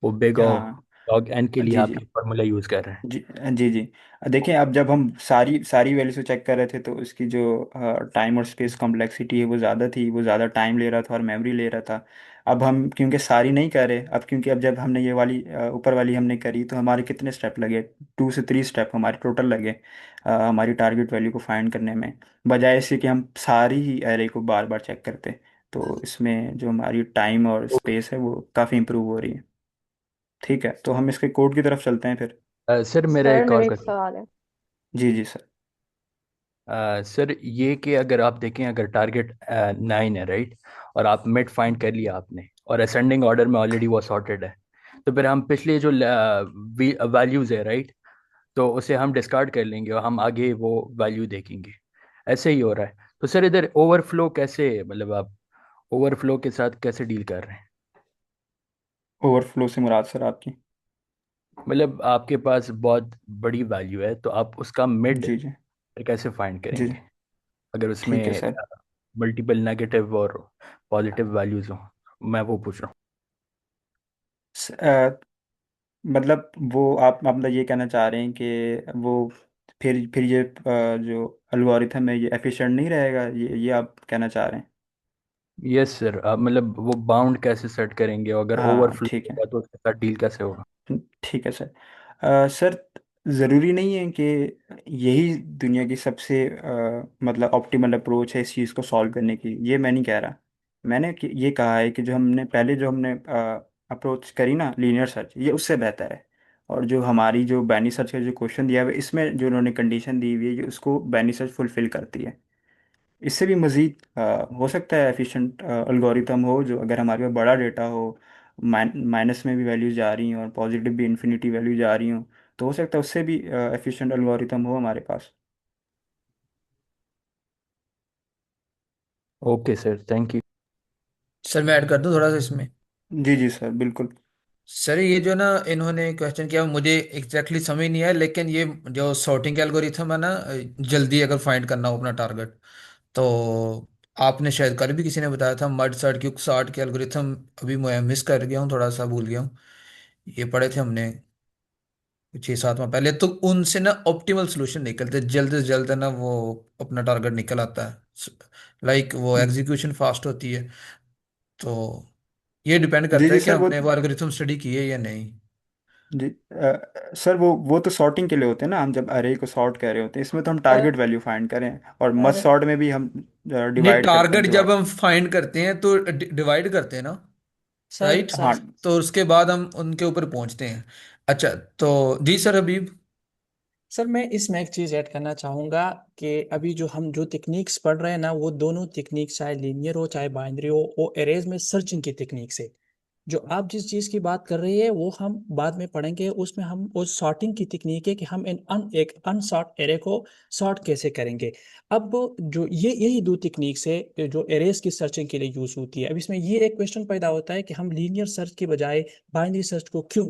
वो बिग और
हाँ।
लॉग एन के लिए
जी
आप
जी
ये फार्मूला यूज़ कर रहे हैं।
जी जी जी। देखिए, अब जब हम सारी सारी वैल्यूज को चेक कर रहे थे तो उसकी जो टाइम और स्पेस कॉम्प्लेक्सिटी है वो ज़्यादा थी, वो ज़्यादा टाइम ले रहा था और मेमोरी ले रहा था। अब हम क्योंकि सारी नहीं कर रहे, अब क्योंकि अब जब हमने ये वाली ऊपर वाली हमने करी तो हमारे कितने स्टेप लगे, 2 से 3 स्टेप हमारे टोटल लगे हमारी टारगेट वैल्यू को फाइंड करने में, बजाय इसके कि हम सारी ही एरे को बार बार चेक करते। तो इसमें जो हमारी टाइम और स्पेस है वो काफ़ी इम्प्रूव हो रही है। ठीक है, तो हम इसके कोड की तरफ चलते हैं फिर।
सर मेरा
सर
एक और
मेरा एक
क्वेश्चन।
सवाल है।
जी जी सर।
सर ये कि अगर आप देखें, अगर टारगेट 9 है राइट, और आप मिड फाइंड कर लिया आपने, और असेंडिंग ऑर्डर में ऑलरेडी वो सॉर्टेड है, तो फिर हम पिछले जो वैल्यूज है राइट, तो उसे हम डिस्कार्ड कर लेंगे और हम आगे वो वैल्यू देखेंगे। ऐसे ही हो रहा है। तो सर इधर ओवरफ्लो कैसे, मतलब आप ओवरफ्लो के साथ कैसे डील कर रहे हैं?
ओवरफ्लो से मुराद सर आपकी?
मतलब आपके पास बहुत बड़ी वैल्यू है, तो आप उसका मिड
जी जी
कैसे फाइंड
जी।
करेंगे अगर
ठीक है
उसमें
सर।
मल्टीपल नेगेटिव और पॉजिटिव वैल्यूज हो? मैं वो पूछ रहा
मतलब वो आप मतलब ये कहना चाह रहे हैं कि वो फिर ये जो एल्गोरिथम है ये एफिशिएंट नहीं रहेगा, ये आप कहना चाह रहे हैं?
हूँ। यस सर, आप मतलब वो बाउंड कैसे सेट करेंगे, अगर
हाँ
ओवरफ्लो
ठीक है।
होगा तो उसके साथ डील कैसे होगा?
ठीक है सर। सर, ज़रूरी नहीं है कि यही दुनिया की सबसे मतलब ऑप्टिमल अप्रोच है इस चीज़ को सॉल्व करने की, ये मैं नहीं कह रहा। ये कहा है कि जो हमने अप्रोच करी ना, लीनियर सर्च, ये उससे बेहतर है। और जो हमारी जो बैनी सर्च का जो क्वेश्चन दिया हुआ है इसमें जो उन्होंने कंडीशन दी हुई है, ये उसको बैनी सर्च फुलफिल करती है। इससे भी मज़ीद हो सकता है एफिशिएंट एल्गोरिथम हो, जो अगर हमारे पास बड़ा डेटा हो, माइनस में भी वैल्यूज जा रही हैं और पॉजिटिव भी इन्फिनिटी वैल्यू जा रही हूँ, तो हो सकता है उससे भी एफिशिएंट एल्गोरिथम हो हमारे पास।
Okay sir, thank you.
Sir मैं ऐड कर दूं थोड़ा सा इसमें।
जी जी सर, बिल्कुल।
सर ये जो ना इन्होंने क्वेश्चन किया, मुझे एग्जैक्टली समझ नहीं आया, लेकिन ये जो सॉर्टिंग एल्गोरिथम है ना, जल्दी अगर फाइंड करना हो अपना टारगेट, तो आपने शायद कल भी किसी ने बताया था मड सर्ट क्यूक सार्ट के एल्गोरिथम। अभी मैं मिस कर गया हूँ, थोड़ा सा भूल गया हूँ। ये पढ़े थे हमने 6-7 माह पहले, तो उनसे ना ऑप्टिमल सोल्यूशन निकलते जल्द से जल्द है ना, वो अपना टारगेट निकल आता है। लाइक वो एग्जीक्यूशन फास्ट होती है। तो ये डिपेंड
जी
करता
जी
है कि
सर, वो
हमने वो एल्गोरिथम स्टडी की है या नहीं।
जी सर, वो तो सॉर्टिंग के लिए होते हैं ना, हम जब अरे को सॉर्ट कर रहे होते हैं, इसमें तो हम
अरे
टारगेट वैल्यू फाइंड करें, और मस्ट
अरे
सॉर्ट में भी हम
नहीं,
डिवाइड करते हैं
टारगेट जब
डिवाइड।
हम फाइंड करते हैं तो डिवाइड करते हैं ना,
सर
राइट।
हाँ।
तो उसके बाद हम उनके ऊपर पहुंचते हैं। अच्छा, तो जी सर हबीब। सर मैं इसमें एक चीज़ ऐड करना चाहूँगा कि अभी जो हम जो टेक्निक्स पढ़ रहे हैं ना, वो दोनों टेक्निक चाहे लीनियर हो चाहे बाइनरी हो, वो एरेज में सर्चिंग की टेक्निक्स है। जो आप जिस चीज़ की बात कर रही है वो हम बाद में पढ़ेंगे, उसमें हम उस सॉर्टिंग की तकनीक है कि हम एक अनसॉर्ट एरे को सॉर्ट कैसे करेंगे। अब जो ये यही दो तकनीक से जो एरेज की सर्चिंग के लिए यूज़ होती है। अब इसमें ये एक क्वेश्चन पैदा होता है कि हम लीनियर सर्च के बजाय बाइनरी सर्च को क्यों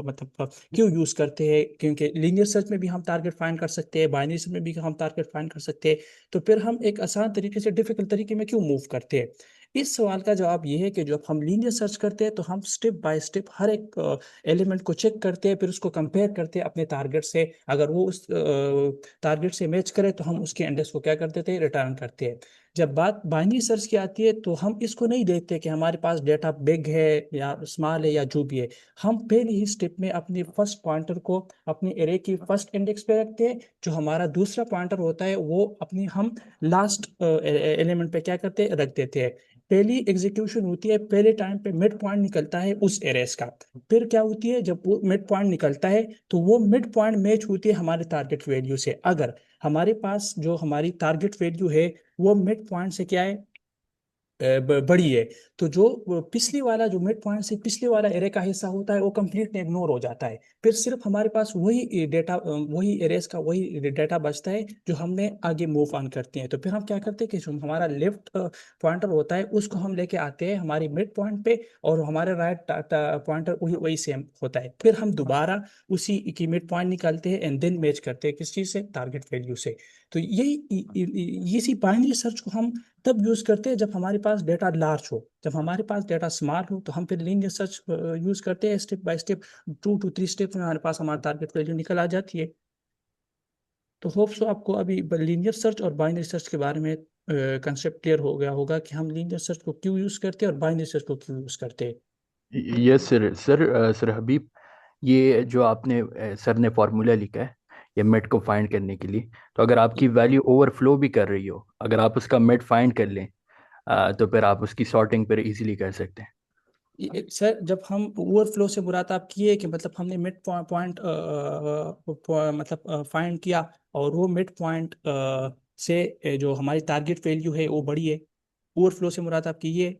मतलब क्यों यूज़ करते हैं, क्योंकि लीनियर सर्च में भी हम टारगेट फाइंड कर सकते हैं, बाइनरी सर्च में भी हम टारगेट फाइंड कर सकते हैं, तो फिर हम एक आसान तरीके से डिफिकल्ट तरीके में क्यों मूव करते हैं। इस सवाल का जवाब ये है कि जब हम लीनियर सर्च करते हैं तो हम स्टेप बाय स्टेप हर एक एलिमेंट को चेक करते हैं, फिर उसको कंपेयर करते हैं अपने टारगेट से। अगर वो उस टारगेट से मैच करे तो हम उसके इंडेक्स को क्या कर देते हैं, रिटर्न करते हैं। जब बात बाइनरी सर्च की आती है तो हम इसको नहीं देखते कि हमारे पास डेटा बिग है या स्मॉल है या जो भी है। हम पहले ही स्टेप में अपने फर्स्ट पॉइंटर को अपनी एरे की फर्स्ट इंडेक्स पे रखते हैं, जो हमारा दूसरा पॉइंटर होता है वो अपनी हम लास्ट एलिमेंट पे क्या करते हैं, रख देते हैं। पहली एग्जीक्यूशन होती है, पहले टाइम पे मिड पॉइंट निकलता है उस एरेस का। फिर क्या होती है, जब वो मिड पॉइंट निकलता है तो वो मिड पॉइंट मैच होती है हमारे टारगेट वैल्यू से। अगर हमारे पास जो हमारी टारगेट वैल्यू है वो मिड पॉइंट से क्या है, बड़ी है, तो जो वो पिछली वाला जो मिड पॉइंट से पिछले वाला एरे का हिस्सा होता है वो कंप्लीटली इग्नोर हो जाता है। फिर सिर्फ हमारे पास वही डेटा वही एरेस का वही डेटा बचता है जो हमने आगे मूव ऑन करते हैं। तो फिर हम क्या करते हैं कि जो हमारा लेफ्ट पॉइंटर होता है उसको हम लेके आते हैं हमारी मिड पॉइंट पे, और हमारे राइट पॉइंटर वही वही सेम होता है। फिर हम दोबारा उसी की मिड पॉइंट निकालते हैं एंड देन मैच करते हैं किस चीज से, टारगेट वैल्यू से। तो यही इसी बाइनरी सर्च को हम तब यूज करते हैं जब हमारे पास डेटा लार्ज हो। जब हमारे पास डेटा स्मॉल हो तो हम फिर लीनियर सर्च यूज करते हैं, step by step 2 to 3 step में हमारे पास हमारा टारगेट वैल्यू निकल आ जाती है। तो होप सो आपको अभी लीनियर सर्च और बाइनरी सर्च के बारे में कंसेप्ट क्लियर हो गया होगा कि हम लीनियर सर्च को क्यों यूज करते हैं और बाइनरी सर्च को क्यों यूज करते हैं।
Yes sir. सर हबीब, ये जो आपने सर ने फॉर्मूला लिखा है ये मिड को फाइंड करने के लिए, तो अगर आपकी वैल्यू ओवरफ्लो भी कर रही हो, अगर आप उसका मिड फाइंड कर लें तो फिर आप उसकी सॉर्टिंग फिर इजीली कर सकते हैं।
सर जब हम ओवरफ्लो से बुरा था आप किए कि मतलब हमने मिड पॉइंट मतलब फाइंड किया और वो मिड पॉइंट से जो हमारी टारगेट वैल्यू है वो बड़ी है, ओवरफ्लो से मुराद आप कीजिए।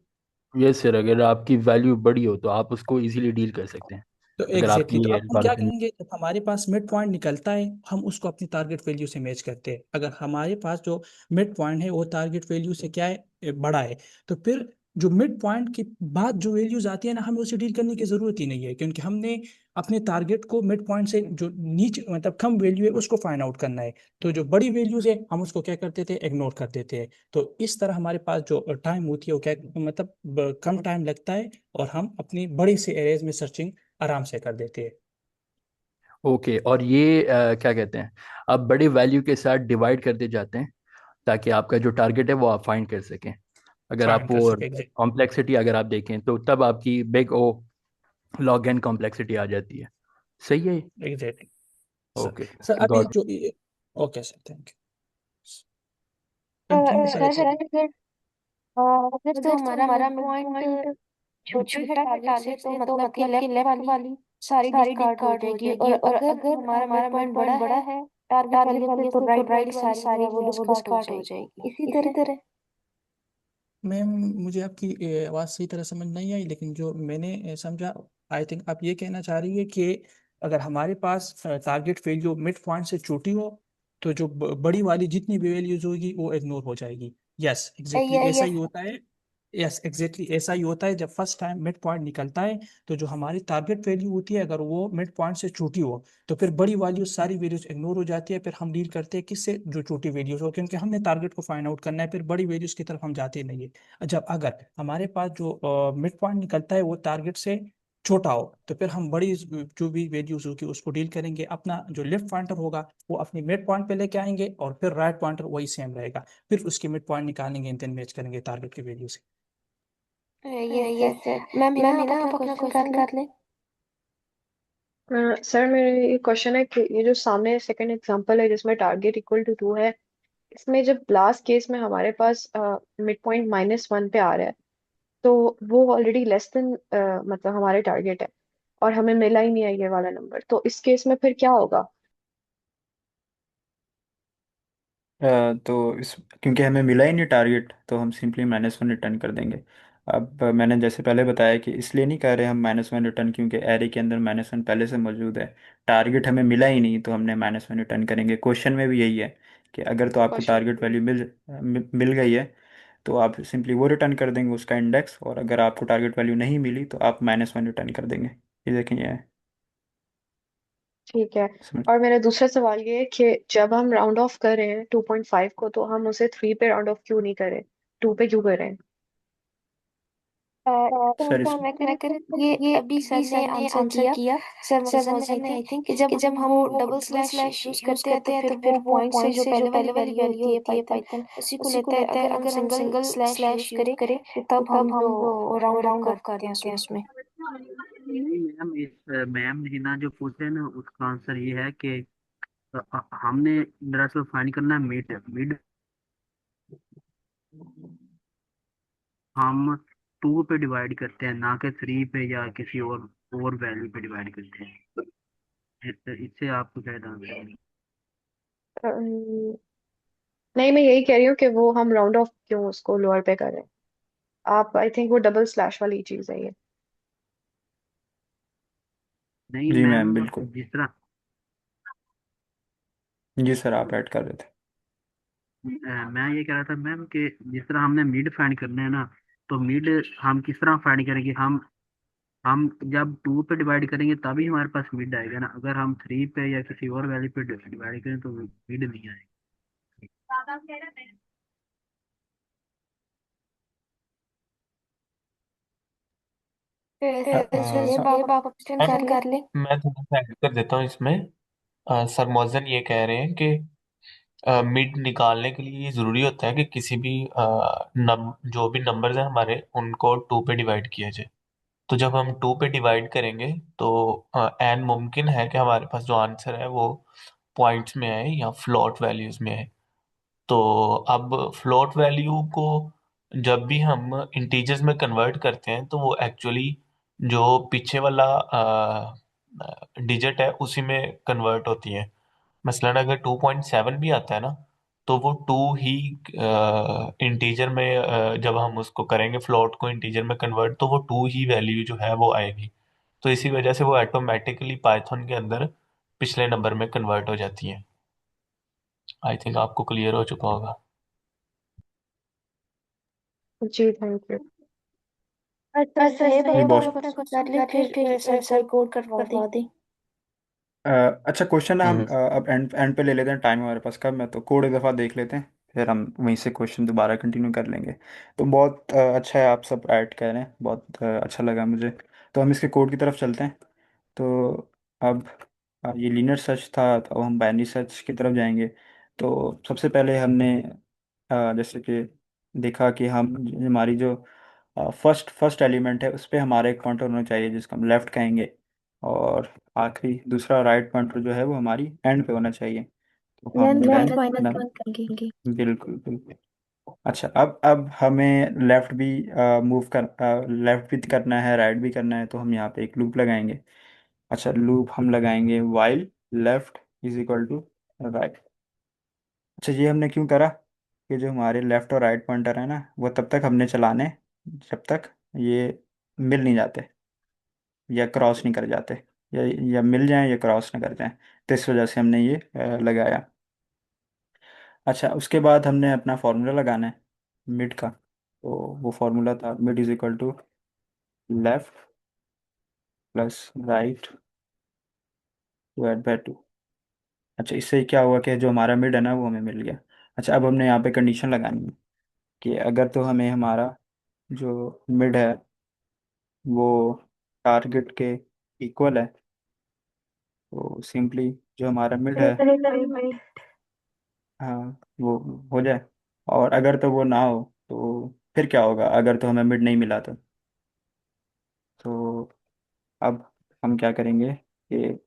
यस सर, अगर आपकी वैल्यू बड़ी हो तो आप उसको इजीली डील कर सकते हैं।
तो
अगर
एग्जैक्टली तो
आपकी
अब हम क्या
एल्गोरिथम।
करेंगे, जब हमारे पास मिड पॉइंट निकलता है हम उसको अपनी टारगेट वैल्यू से मैच करते हैं। अगर हमारे पास जो मिड पॉइंट है वो टारगेट वैल्यू से क्या है, बड़ा है, तो फिर जो मिड पॉइंट के बाद जो वैल्यूज आती है ना हमें उसे डील करने की जरूरत ही नहीं है, क्योंकि हमने अपने टारगेट को मिड पॉइंट से जो नीचे मतलब कम वैल्यू है उसको फाइंड आउट करना है। तो जो बड़ी वैल्यूज है हम उसको क्या करते थे, इग्नोर कर देते हैं। तो इस तरह हमारे पास जो टाइम होती है वो क्या मतलब कम टाइम लगता है और हम अपनी बड़ी से एरेज में सर्चिंग आराम से कर देते हैं।
ओके, और ये क्या कहते हैं, आप बड़ी वैल्यू के साथ डिवाइड करते जाते हैं ताकि आपका जो टारगेट है वो आप फाइंड कर सकें। अगर आप
फाइंड कर
वो
सके एग्जैक्ट।
कॉम्प्लेक्सिटी अगर आप देखें तो तब आपकी big O log N complexity आ जाती है। सही है।
Exactly sir.
ओके।
सर अभी
गॉट।
जो okay sir, thank you. Continue करें
सर
सर।
अगर अगर जो हमारा मिड पॉइंट छोटा है टारगेट से तो मतलब कि लेफ्ट वाली सारी डिस्कार्ड हो जाएगी, और अगर हमारा मिड पॉइंट बड़ा है टारगेट वाली से तो राइट वाली सारी जो है वो डिस्कार्ड हो जाएगी, इसी तरह।
मैम मुझे आपकी आवाज़ सही तरह समझ नहीं आई, लेकिन जो मैंने समझा, आई थिंक आप ये कहना चाह रही है कि अगर हमारे पास टारगेट वैल्यू मिड पॉइंट से छोटी हो तो जो बड़ी वाली जितनी भी वैल्यूज होगी वो इग्नोर हो जाएगी। यस एग्जैक्टली ऐसा ही
यस।
होता है। यस एग्जैक्टली ऐसा ही होता है, जब फर्स्ट टाइम मिड पॉइंट निकलता है तो जो हमारी टारगेट वैल्यू होती है अगर वो मिड पॉइंट से छोटी हो तो फिर बड़ी वैल्यू सारी वैल्यूज इग्नोर हो जाती है। फिर हम डील करते हैं किससे, जो छोटी वैल्यूज हो, क्योंकि हमने टारगेट को फाइंड आउट करना है, फिर बड़ी वैल्यूज की तरफ हम जाते नहीं है। जब अगर हमारे पास जो मिड पॉइंट निकलता है वो टारगेट से छोटा हो तो फिर हम बड़ी जो भी वैल्यूज होगी उसको डील करेंगे। अपना जो लेफ्ट पॉइंटर होगा वो अपनी मिड पॉइंट पे लेके आएंगे और फिर राइट पॉइंटर वही सेम रहेगा, फिर उसकी मिड पॉइंट निकालेंगे देन मैच करेंगे टारगेट की वैल्यू से।
Yes sir. मैम आप अपना क्वेश्चन कर लें।
सर मेरे ये क्वेश्चन है कि ये जो सामने सेकंड एग्जांपल है जिसमें टारगेट इक्वल टू 2 है, इसमें जब लास्ट केस में हमारे पास मिड पॉइंट -1 पे आ रहा है तो वो ऑलरेडी लेस देन मतलब हमारे टारगेट है और हमें मिला ही नहीं है ये वाला नंबर, तो इस केस में फिर क्या होगा?
तो इस क्योंकि हमें मिला ही नहीं टारगेट तो हम सिंपली -1 रिटर्न कर देंगे। अब मैंने जैसे पहले बताया कि इसलिए नहीं कह रहे हम -1 रिटर्न, क्योंकि एरे के अंदर -1 पहले से मौजूद है। टारगेट हमें मिला ही नहीं तो हमने -1 रिटर्न करेंगे। क्वेश्चन में भी यही है कि अगर तो आपको
क्वेश्चन
टारगेट वैल्यू मिल गई है तो आप सिंपली वो रिटर्न कर देंगे, उसका इंडेक्स। और अगर आपको टारगेट वैल्यू नहीं मिली तो आप -1 रिटर्न कर देंगे। ये देखें, ये है
ठीक है।
इसमें।
और मेरा दूसरा सवाल ये है कि जब हम राउंड ऑफ कर रहे हैं 2.5 को, तो हम उसे 3 पे राउंड ऑफ क्यों नहीं करें, 2 पे क्यों कर रहे हैं?
तो
सर
मतलब
इस
अगर ये अभी सर ने आंसर किया, सर मजर ने आई थिंक, कि जब हम वो डबल स्लैश यूज करते हैं तो फिर वो पॉइंट से जो पहले वाली वैल्यू होती है पाइथन उसी को लेता है। अगर हम सिंगल स्लैश यूज करें तो तब हम जो राउंड ऑफ कर देते हैं उसमें।
नहीं मैम, इस मैम हिना जो पूछे ना उसका आंसर ये है कि हमने दरअसल फाइंड करना है मिड मिड। हम 2 पे डिवाइड करते हैं, ना कि 3 पे या किसी और वैल्यू पे डिवाइड करते हैं। इससे आपको क्या आंसर है?
अम्म, नहीं, मैं यही कह रही हूँ कि वो हम राउंड ऑफ क्यों उसको लोअर पे कर रहे हैं। आप, आई थिंक वो डबल स्लैश वाली चीज है ये।
नहीं
जी मैम,
मैम,
बिल्कुल।
जिस तरह
जी सर, आप ऐड कर रहे थे।
मैं ये कह रहा था मैम कि जिस तरह हमने मिड फाइंड करना है ना, तो मिड हम किस तरह फाइंड करेंगे? हम जब 2 पे डिवाइड करेंगे तभी हमारे पास मिड आएगा ना। अगर हम 3 पे या किसी और वैल्यू पे डिवाइड करें तो मिड नहीं आएगा।
फिर
सर
सुहेब आप क्वेश्चन
मैम,
कर ले।
मैं थोड़ा सा ऐड कर देता हूँ इसमें। सर मौजन ये कह रहे हैं कि मिड निकालने के लिए ये ज़रूरी होता है कि किसी भी जो भी नंबर्स हैं हमारे उनको 2 पे डिवाइड किया जाए। तो जब हम 2 पे डिवाइड करेंगे तो एन मुमकिन है कि हमारे पास जो आंसर है वो पॉइंट्स में आए या फ्लोट वैल्यूज में आए। तो अब फ्लोट वैल्यू को जब भी हम इंटीजर्स में कन्वर्ट करते हैं तो वो एक्चुअली जो पीछे वाला डिजिट है उसी में कन्वर्ट होती है। मसलन अगर 2.7 भी आता है ना, तो वो टू ही इंटीजर में जब हम उसको करेंगे फ्लोट को इंटीजर में कन्वर्ट, तो वो टू ही वैल्यू जो है वो आएगी। तो इसी वजह से वो ऑटोमेटिकली पाइथन के अंदर पिछले नंबर में कन्वर्ट हो जाती है। आई थिंक आपको क्लियर हो चुका होगा।
जी, थैंक यू।
अच्छा सुहेब
जी
आप
बहुत।
अपना क्वेश्चन कर ले, फिर सर कोड करवा दे।
अ, अच्छा क्वेश्चन है, हम
हम्म,
अब एंड एंड पे ले लेते हैं, टाइम हमारे पास कम है तो कोड एक दफ़ा देख लेते हैं, फिर हम वहीं से क्वेश्चन दोबारा कंटिन्यू कर लेंगे। तो बहुत अच्छा है, आप सब ऐड कर रहे हैं, बहुत अच्छा लगा मुझे। तो हम इसके कोड की तरफ चलते हैं। तो अब ये लीनियर सर्च था, तो अब हम बाइनरी सर्च की तरफ जाएंगे। तो सबसे पहले हमने जैसे कि देखा कि हम हमारी जो फर्स्ट फर्स्ट एलिमेंट है उस पर हमारा एक पॉइंटर होना चाहिए जिसको हम लेफ्ट कहेंगे। और आखिरी दूसरा राइट पॉइंटर जो है वो हमारी एंड पे होना चाहिए। तो हम
लेंथ
लेंथ
माइनस
न,
वन करेंगे।
बिल्कुल बिल्कुल। अच्छा, अब हमें लेफ्ट भी लेफ्ट भी करना है, राइट भी करना है, तो हम यहाँ पे एक लूप लगाएंगे। अच्छा, लूप हम लगाएंगे while left is equal to right. अच्छा, ये हमने क्यों करा? कि जो हमारे लेफ्ट और राइट पॉइंटर है ना, वो तब तक हमने चलाने जब तक ये मिल नहीं जाते या क्रॉस नहीं कर जाते, या मिल जाएं या क्रॉस ना कर जाएं। तो इस वजह से हमने ये लगाया। अच्छा, उसके बाद हमने अपना फार्मूला लगाना है मिड का। तो वो फार्मूला था mid is equal to left plus right divide by 2। अच्छा, इससे क्या हुआ कि जो हमारा मिड है ना वो हमें मिल गया। अच्छा, अब हमने यहाँ पे कंडीशन लगानी है कि अगर तो हमें हमारा जो मिड है वो टारगेट के इक्वल है, तो सिंपली जो हमारा मिड है, हाँ, वो हो जाए। और अगर तो वो ना हो तो फिर क्या होगा? अगर तो हमें मिड नहीं मिला तो अब हम क्या करेंगे कि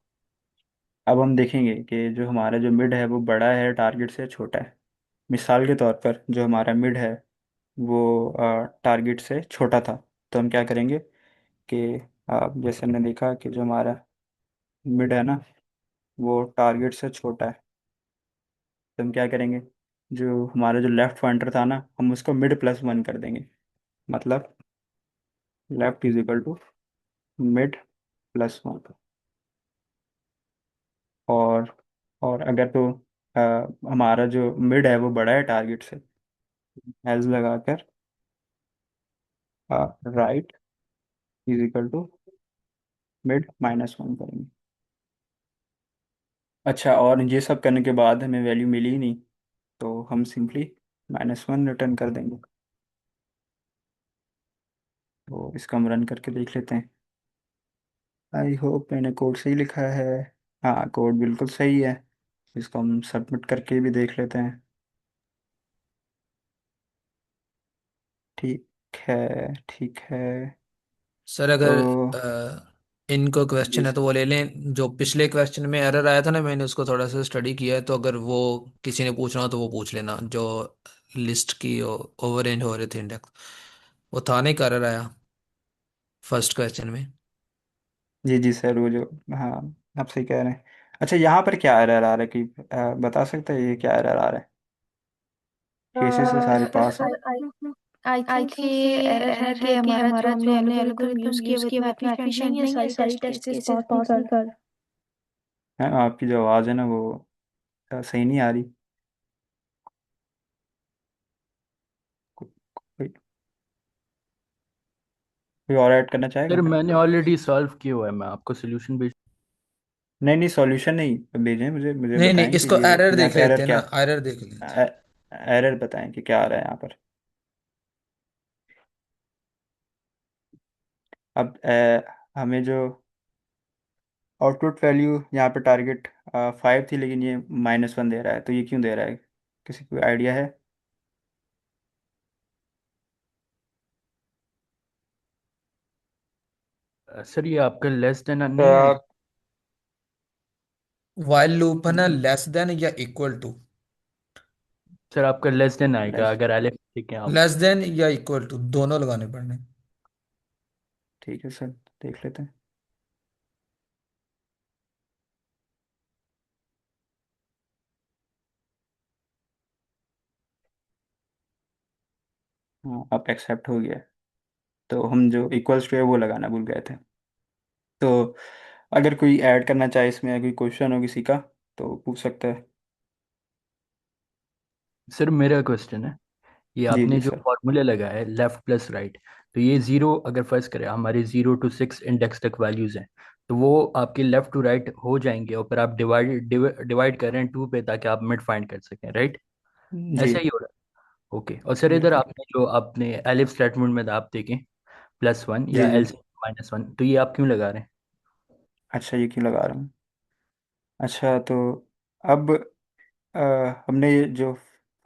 अब हम देखेंगे कि जो हमारा जो मिड है वो बड़ा है टारगेट से छोटा है। मिसाल के तौर पर जो हमारा मिड है वो टारगेट से छोटा था, तो हम क्या करेंगे कि जैसे हमने देखा कि जो हमारा मिड है ना वो टारगेट से छोटा है, तो हम क्या करेंगे, जो हमारा जो लेफ्ट पॉइंटर था ना हम उसको मिड प्लस 1 कर देंगे। मतलब left is equal to mid plus one. और और अगर तो हमारा जो मिड है वो बड़ा है टारगेट से, एल्स लगाकर right is equal to mid minus one करेंगे। अच्छा, और ये सब करने के बाद हमें वैल्यू मिली ही नहीं, तो हम सिंपली -1 रिटर्न कर देंगे। तो इसका हम रन करके देख लेते हैं। आई होप मैंने कोड सही लिखा है। हाँ, कोड बिल्कुल सही है। इसको हम सबमिट करके भी देख लेते हैं। ठीक है, ठीक है।
सर
तो
अगर इनको
जी
क्वेश्चन है तो वो ले लें, जो पिछले क्वेश्चन में एरर आया था ना, मैंने उसको थोड़ा सा स्टडी किया है, तो अगर वो किसी ने पूछना हो तो वो पूछ लेना, जो लिस्ट की ओवर रेंज हो रहे थे इंडेक्स, वो था नहीं, का एरर आया फर्स्ट क्वेश्चन में।
जी जी सर, वो जो, हाँ, आप सही कह रहे हैं। अच्छा, यहाँ पर क्या एरर आ रहा है कि बता सकते हैं ये क्या एरर आ रहा है? केसेस तो सारे पास हैं।
सर आई थिंक ये एरर है कि हमारा जो हमने एल्गोरिदम यूज किया वो इतना एफिशिएंट नहीं है, सारी टेस्ट केसेस पास नहीं कर रहा।
है, आपकी जो आवाज़ है ना वो सही नहीं आ रही। कोई कोई और ऐड करना
सर
चाहेगा?
मैंने ऑलरेडी सॉल्व किया हुआ है, मैं आपको सोल्यूशन भेज।
नहीं नहीं, सॉल्यूशन नहीं भेजें, मुझे मुझे
नहीं नहीं,
बताएं कि
इसको
ये
एरर
यहाँ
देख
पे एरर
लेते हैं
क्या।
ना, एरर देख लेते हैं।
एरर बताएं कि क्या आ रहा है यहाँ पर। अब हमें जो आउटपुट वैल्यू यहाँ पे टारगेट 5 थी, लेकिन ये -1 दे रहा है, तो ये क्यों दे रहा है? किसी को आइडिया है?
सर ये आपका लेस देन नहीं
क्या?
आएगा?
वाइल लूप है ना, लेस देन या इक्वल टू?
सर आपका लेस देन आएगा
लेस
अगर एलिफ ठीक है आप।
लेस देन या इक्वल टू दोनों लगाने पड़ने।
ठीक है सर, देख लेते हैं। हाँ, अब एक्सेप्ट हो गया। तो हम जो इक्वल्स टू है वो लगाना भूल गए थे। तो अगर कोई ऐड करना चाहे इसमें, या कोई क्वेश्चन हो किसी का, तो पूछ सकता है।
सर मेरा क्वेश्चन है, ये
जी
आपने
जी
जो
सर।
फॉर्मूला लगाया है लेफ्ट प्लस राइट, तो ये जीरो अगर फर्स्ट करें हमारे 0 to 6 इंडेक्स तक वैल्यूज हैं, तो वो आपके लेफ्ट टू राइट हो जाएंगे, और फिर आप डिवाइड डिवाइड कर रहे हैं 2 पे ताकि आप मिड फाइंड कर सकें, राइट?
जी
ऐसा ही हो रहा है। ओके, और सर इधर
बिल्कुल।
आपने जो आपने एलिफ स्टेटमेंट में आप देखें +1
जी
या
जी।
एल्स -1, तो ये आप क्यों लगा रहे हैं?
अच्छा, ये क्यों लगा रहा हूँ? अच्छा, तो अब हमने ये जो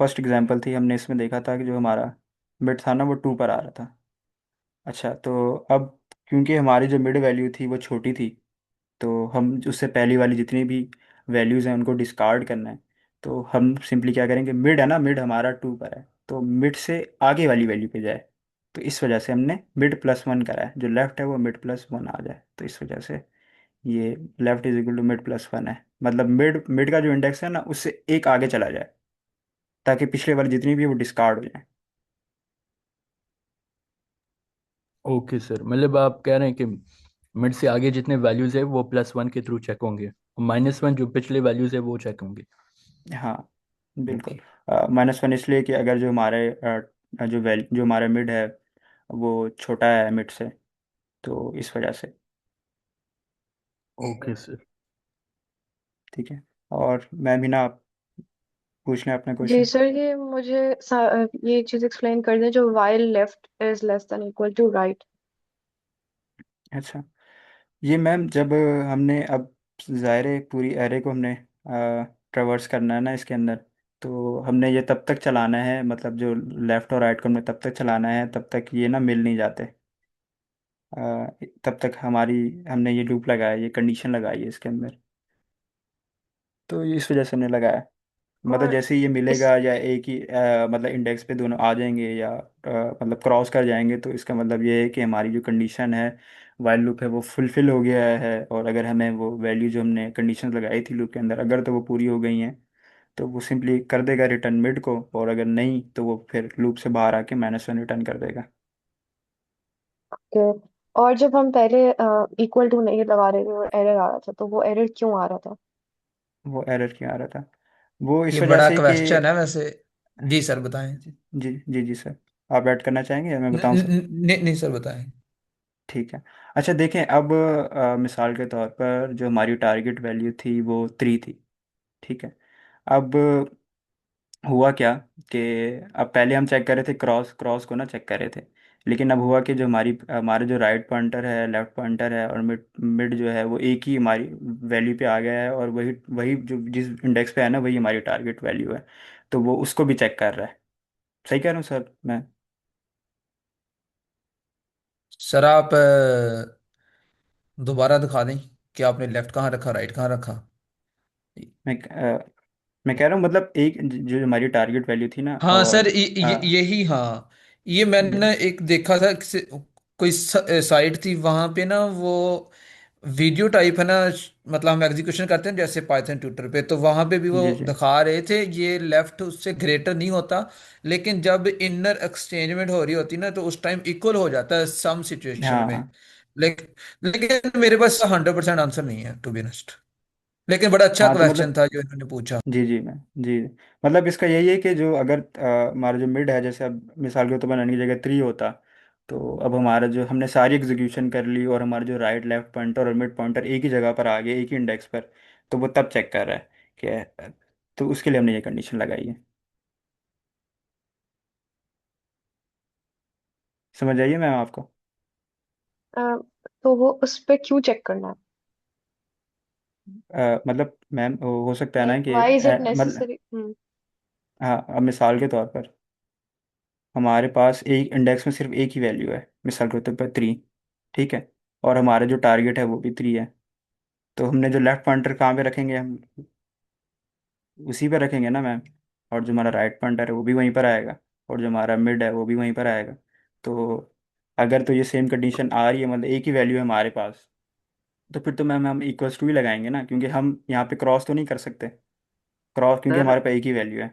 फर्स्ट एग्जांपल थी, हमने इसमें देखा था कि जो हमारा मिड था ना वो 2 पर आ रहा था। अच्छा, तो अब क्योंकि हमारी जो मिड वैल्यू थी वो छोटी थी, तो हम उससे पहली वाली जितनी भी वैल्यूज़ हैं उनको डिस्कार्ड करना है। तो हम सिंपली क्या करेंगे, मिड है ना, मिड हमारा 2 पर है, तो मिड से आगे वाली वैल्यू पे जाए। तो इस वजह से हमने मिड +1 करा है, जो लेफ्ट है वो मिड +1 आ जाए, तो इस वजह से ये left is equal to mid +1 है। मतलब मिड मिड का जो इंडेक्स है ना उससे एक आगे चला जाए, ताकि पिछले वाली जितनी भी है वो डिस्कार्ड हो जाए।
ओके सर, मतलब आप कह रहे हैं कि मिड से आगे जितने वैल्यूज है वो +1 के थ्रू चेक होंगे, और -1 जो पिछले वैल्यूज है वो चेक होंगे।
हाँ बिल्कुल।
ओके।
-1 इसलिए कि अगर जो हमारे जो हमारा मिड है वो छोटा है मिड से, तो इस वजह से।
Okay sir.
ठीक है। और मैं भी ना, आप पूछ लें अपना
जी
क्वेश्चन।
सर, ये मुझे ये चीज एक्सप्लेन कर दें, जो while left is less than equal to right.
अच्छा, ये मैम जब हमने अब ज़ाहिर है पूरी एरे को हमने ट्रेवर्स करना है ना इसके अंदर, तो हमने ये तब तक चलाना है, मतलब जो लेफ़्ट और राइट को हमने तब तक चलाना है तब तक ये ना मिल नहीं जाते। तब तक हमारी हमने ये लूप लगाया, ये कंडीशन लगाई है इसके अंदर, तो ये इस वजह से हमने लगाया। मतलब
और
जैसे ही ये
इस
मिलेगा या एक ही मतलब इंडेक्स पे दोनों आ जाएंगे, या मतलब क्रॉस कर जाएंगे, तो इसका मतलब ये है कि हमारी जो कंडीशन है, वाइल लूप है, वो फुलफिल हो गया है। और अगर हमें वो वैल्यू जो हमने कंडीशन लगाई थी लूप के अंदर, अगर तो वो पूरी हो गई हैं, तो वो सिंपली कर देगा रिटर्न मिड को, और अगर नहीं तो वो फिर लूप से बाहर आके -1 रिटर्न कर देगा।
ओके। और जब हम पहले इक्वल टू नहीं लगा रहे थे और एरर आ रहा था, तो वो एरर क्यों आ रहा था?
वो एरर क्यों आ रहा था? वो
ये
इस वजह
बड़ा
से कि
क्वेश्चन है वैसे। जी सर बताएं।
जी जी जी जी सर, आप ऐड करना चाहेंगे या मैं बताऊं सर?
नहीं नहीं सर बताएं।
ठीक है। अच्छा देखें अब, मिसाल के तौर पर जो हमारी टारगेट वैल्यू थी वो 3 थी। ठीक है। अब हुआ क्या कि अब पहले हम चेक कर रहे थे क्रॉस क्रॉस को ना चेक कर रहे थे, लेकिन अब हुआ कि जो हमारे जो राइट पॉइंटर है, लेफ्ट पॉइंटर है और मिड मिड जो है वो एक ही हमारी वैल्यू पे आ गया है, और वही वही जो जिस इंडेक्स पे है ना वही हमारी टारगेट वैल्यू है। तो वो उसको भी चेक कर रहा है। सही कह रहा हूँ सर मैं?
सर आप दोबारा दिखा दें कि आपने लेफ्ट कहाँ रखा राइट कहाँ रखा।
मैं मैं कह रहा हूँ मतलब एक जो हमारी टारगेट वैल्यू थी ना,
हाँ सर
और
यही हाँ। ये मैंने एक देखा था कोई साइट थी वहां पे ना वो वीडियो टाइप है ना। मतलब हम एग्जीक्यूशन करते हैं जैसे पाइथन ट्यूटर पे, तो वहां पे भी वो
जी जी
दिखा रहे थे ये लेफ्ट उससे ग्रेटर नहीं होता, लेकिन जब इनर एक्सचेंजमेंट हो रही होती ना तो उस टाइम इक्वल हो जाता है सम सिचुएशन
हाँ
में।
हाँ
लेकिन मेरे पास 100% आंसर नहीं है टू बी ऑनेस्ट। लेकिन बड़ा अच्छा
हाँ। तो
क्वेश्चन
मतलब
था जो इन्होंने पूछा।
जी जी मैं जी, मतलब इसका यही है कि जो अगर हमारा जो मिड है, जैसे अब मिसाल के तौर पर बनाने की जगह 3 होता, तो अब हमारा जो हमने सारी एग्जीक्यूशन कर ली और हमारा जो राइट लेफ्ट पॉइंटर और मिड पॉइंटर एक ही जगह पर आ गए, एक ही इंडेक्स पर, तो वो तब चेक कर रहा है कि तो उसके लिए हमने ये कंडीशन लगाई है। समझ आइए मैम आपको?
अ, तो वो उस पे क्यों चेक करना है?
मतलब मैम हो सकता है ना
लाइक
कि
व्हाई इज इट
मतलब,
नेसेसरी?
हाँ अब मिसाल के तौर पर हमारे पास एक इंडेक्स में सिर्फ एक ही वैल्यू है, मिसाल के तौर पर 3। ठीक है। और हमारा जो टारगेट है वो भी 3 है। तो हमने जो लेफ्ट पॉइंटर कहाँ पे रखेंगे हम? उसी पे रखेंगे ना मैम। और जो हमारा राइट पॉइंटर है वो भी वहीं पर आएगा, और जो हमारा मिड है वो भी वहीं पर आएगा। तो अगर तो ये सेम कंडीशन आ रही है, मतलब एक ही वैल्यू है हमारे पास, तो फिर तो मैम हम इक्वल्स टू ही लगाएंगे ना, क्योंकि हम यहाँ पे क्रॉस तो नहीं कर सकते। क्रॉस क्योंकि
सर
हमारे पास एक ही वैल्यू है।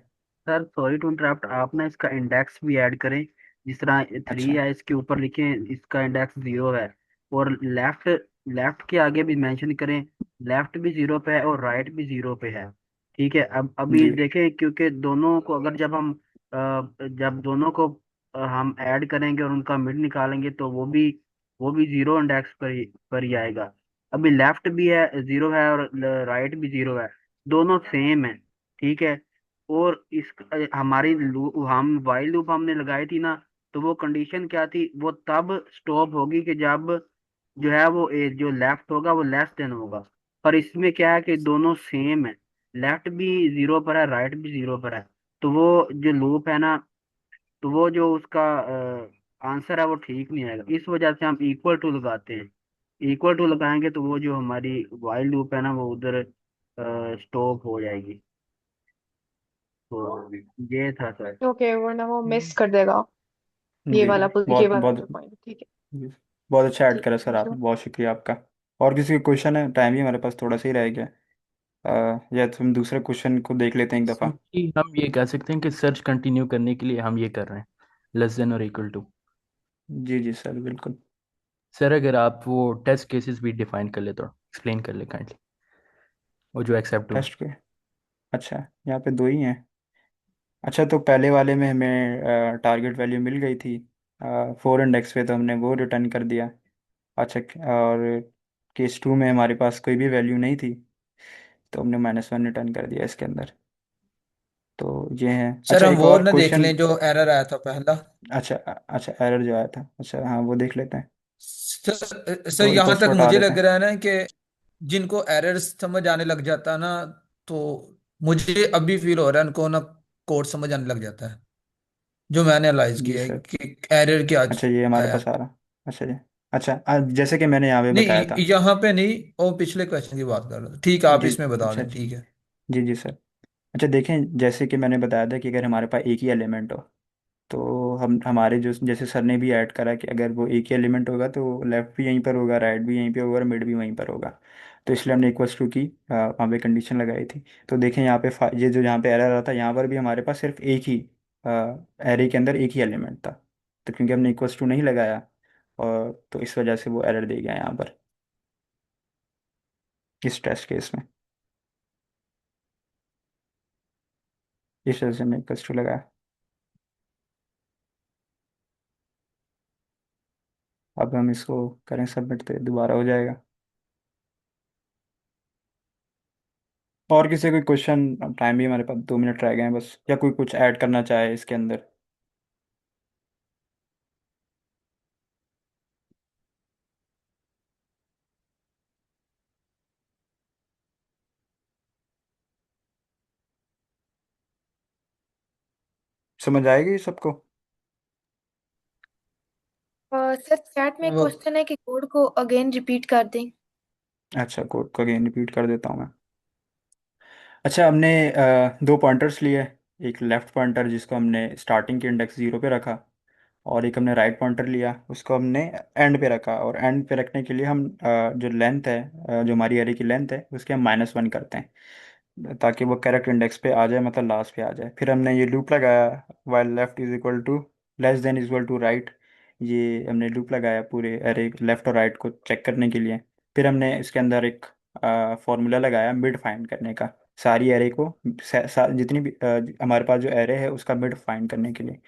सर सॉरी टू इंटरप्ट, आप ना इसका इंडेक्स भी ऐड करें। जिस तरह 3
अच्छा
है इसके ऊपर लिखें इसका इंडेक्स 0 है। और लेफ्ट लेफ्ट के आगे भी मेंशन करें, लेफ्ट भी 0 पे है और राइट भी 0 पे है। ठीक है, अब अभी
जी
देखें क्योंकि दोनों को अगर जब दोनों को हम ऐड करेंगे और उनका मिड निकालेंगे तो वो भी 0 इंडेक्स पर ही आएगा। अभी लेफ्ट भी है 0 है और राइट भी 0 है, दोनों सेम है। ठीक है। और इस हम वाइल लूप हमने लगाई थी ना, तो वो कंडीशन क्या थी, वो तब स्टॉप होगी कि जब जो है वो जो लेफ्ट होगा वो लेस देन होगा। पर इसमें क्या है कि दोनों सेम है, लेफ्ट भी 0 पर है राइट भी 0 पर है। तो वो जो लूप है ना, तो वो जो उसका आंसर है वो ठीक नहीं आएगा। इस वजह से हम इक्वल टू लगाते हैं। इक्वल टू लगाएंगे तो वो जो हमारी वाइल लूप है ना वो उधर स्टॉप हो जाएगी। तो ये था सर।
ओके, वरना वो मिस कर देगा ये
जी
वाला ये
बहुत
वाला जो
बहुत
पॉइंट। ठीक है।
जी, बहुत अच्छा ऐड
ठीक है,
करा सर
थैंक
आपने,
यू।
बहुत शुक्रिया आपका। और किसी का क्वेश्चन है? टाइम ही हमारे पास थोड़ा सा ही रह गया। या तो हम दूसरे क्वेश्चन को देख लेते हैं एक दफ़ा।
कि हम ये कह सकते हैं कि सर्च कंटिन्यू करने के लिए हम ये कर रहे हैं लेस देन और इक्वल टू।
जी जी सर बिल्कुल।
सर अगर आप वो टेस्ट केसेस भी डिफाइन कर ले तो एक्सप्लेन कर ले काइंडली, वो जो एक्सेप्ट हुए।
टेस्ट के? अच्छा, यहाँ पे 2 ही हैं। अच्छा तो पहले वाले में हमें टारगेट वैल्यू मिल गई थी 4 इंडेक्स पे, तो हमने वो रिटर्न कर दिया। अच्छा और केस 2 में हमारे पास कोई भी वैल्यू नहीं थी, तो हमने -1 रिटर्न कर दिया इसके अंदर। तो ये है।
सर
अच्छा
हम
एक
वो
और
ना देख
क्वेश्चन।
लें जो एरर आया था पहला।
अच्छा अच्छा एरर जो आया था, अच्छा हाँ वो देख लेते हैं।
सर
तो
यहाँ
इक्वल्स
तक
टू हटा
मुझे
देते
लग
हैं।
रहा है ना कि जिनको एरर्स समझ आने लग जाता है ना, तो मुझे अभी फील हो रहा है उनको ना कोड समझ आने लग जाता है, जो मैंने एनालाइज
जी
किया है
सर।
कि एरर क्या
अच्छा ये हमारे
है।
पास आ रहा। अच्छा जी। अच्छा जैसे कि मैंने यहाँ पे बताया
नहीं
था।
यहाँ पे नहीं, वो पिछले क्वेश्चन की बात कर रहा था। ठीक है आप
जी
इसमें बता
अच्छा
दें, ठीक है।
जी जी सर। अच्छा देखें जैसे कि मैंने बताया था कि अगर हमारे पास एक ही एलिमेंट हो, तो हम हमारे जो जैसे सर ने भी ऐड करा कि अगर वो एक ही एलिमेंट होगा तो लेफ्ट भी यहीं पर होगा, राइट भी यहीं पे होगा और मिड भी वहीं पर होगा। तो इसलिए हमने इक्वल्स टू की वहाँ पे कंडीशन लगाई थी। तो देखें यहाँ पे ये जो यहाँ पे एरर रहा था, यहाँ पर भी हमारे पास सिर्फ एक ही एरे के अंदर एक ही एलिमेंट था। तो क्योंकि हमने इक्वल्स टू नहीं लगाया, और तो इस वजह से वो एरर दे गया यहाँ पर इस टेस्ट केस में। इस वजह से मैंने +2 लगाया। अब हम इसको करें सबमिट तो ये दोबारा हो जाएगा। और किसी कोई क्वेश्चन? टाइम भी हमारे पास 2 मिनट रह गए हैं बस, या कोई कुछ ऐड करना चाहे इसके अंदर? समझ आएगी सबको?
सर चैट में
वो
क्वेश्चन है कि कोड को अगेन रिपीट कर दें।
अच्छा, कोड को अगेन रिपीट कर देता हूँ मैं। अच्छा, हमने 2 पॉइंटर्स लिए। एक लेफ्ट पॉइंटर जिसको हमने स्टार्टिंग के इंडेक्स 0 पे रखा, और एक हमने राइट पॉइंटर लिया उसको हमने एंड पे रखा। और एंड पे रखने के लिए हम जो लेंथ है, जो हमारी एरे की लेंथ है उसके हम -1 करते हैं ताकि वो करेक्ट इंडेक्स पे आ जाए, मतलब लास्ट पे आ जाए। फिर हमने ये लूप लगाया, while left is equal to less than is equal to right. ये हमने लूप लगाया पूरे एरे लेफ्ट और राइट को चेक करने के लिए। फिर हमने इसके अंदर एक फॉर्मूला लगाया मिड फाइंड करने का, सारी एरे को जितनी भी हमारे पास जो एरे है उसका मिड फाइंड करने के लिए।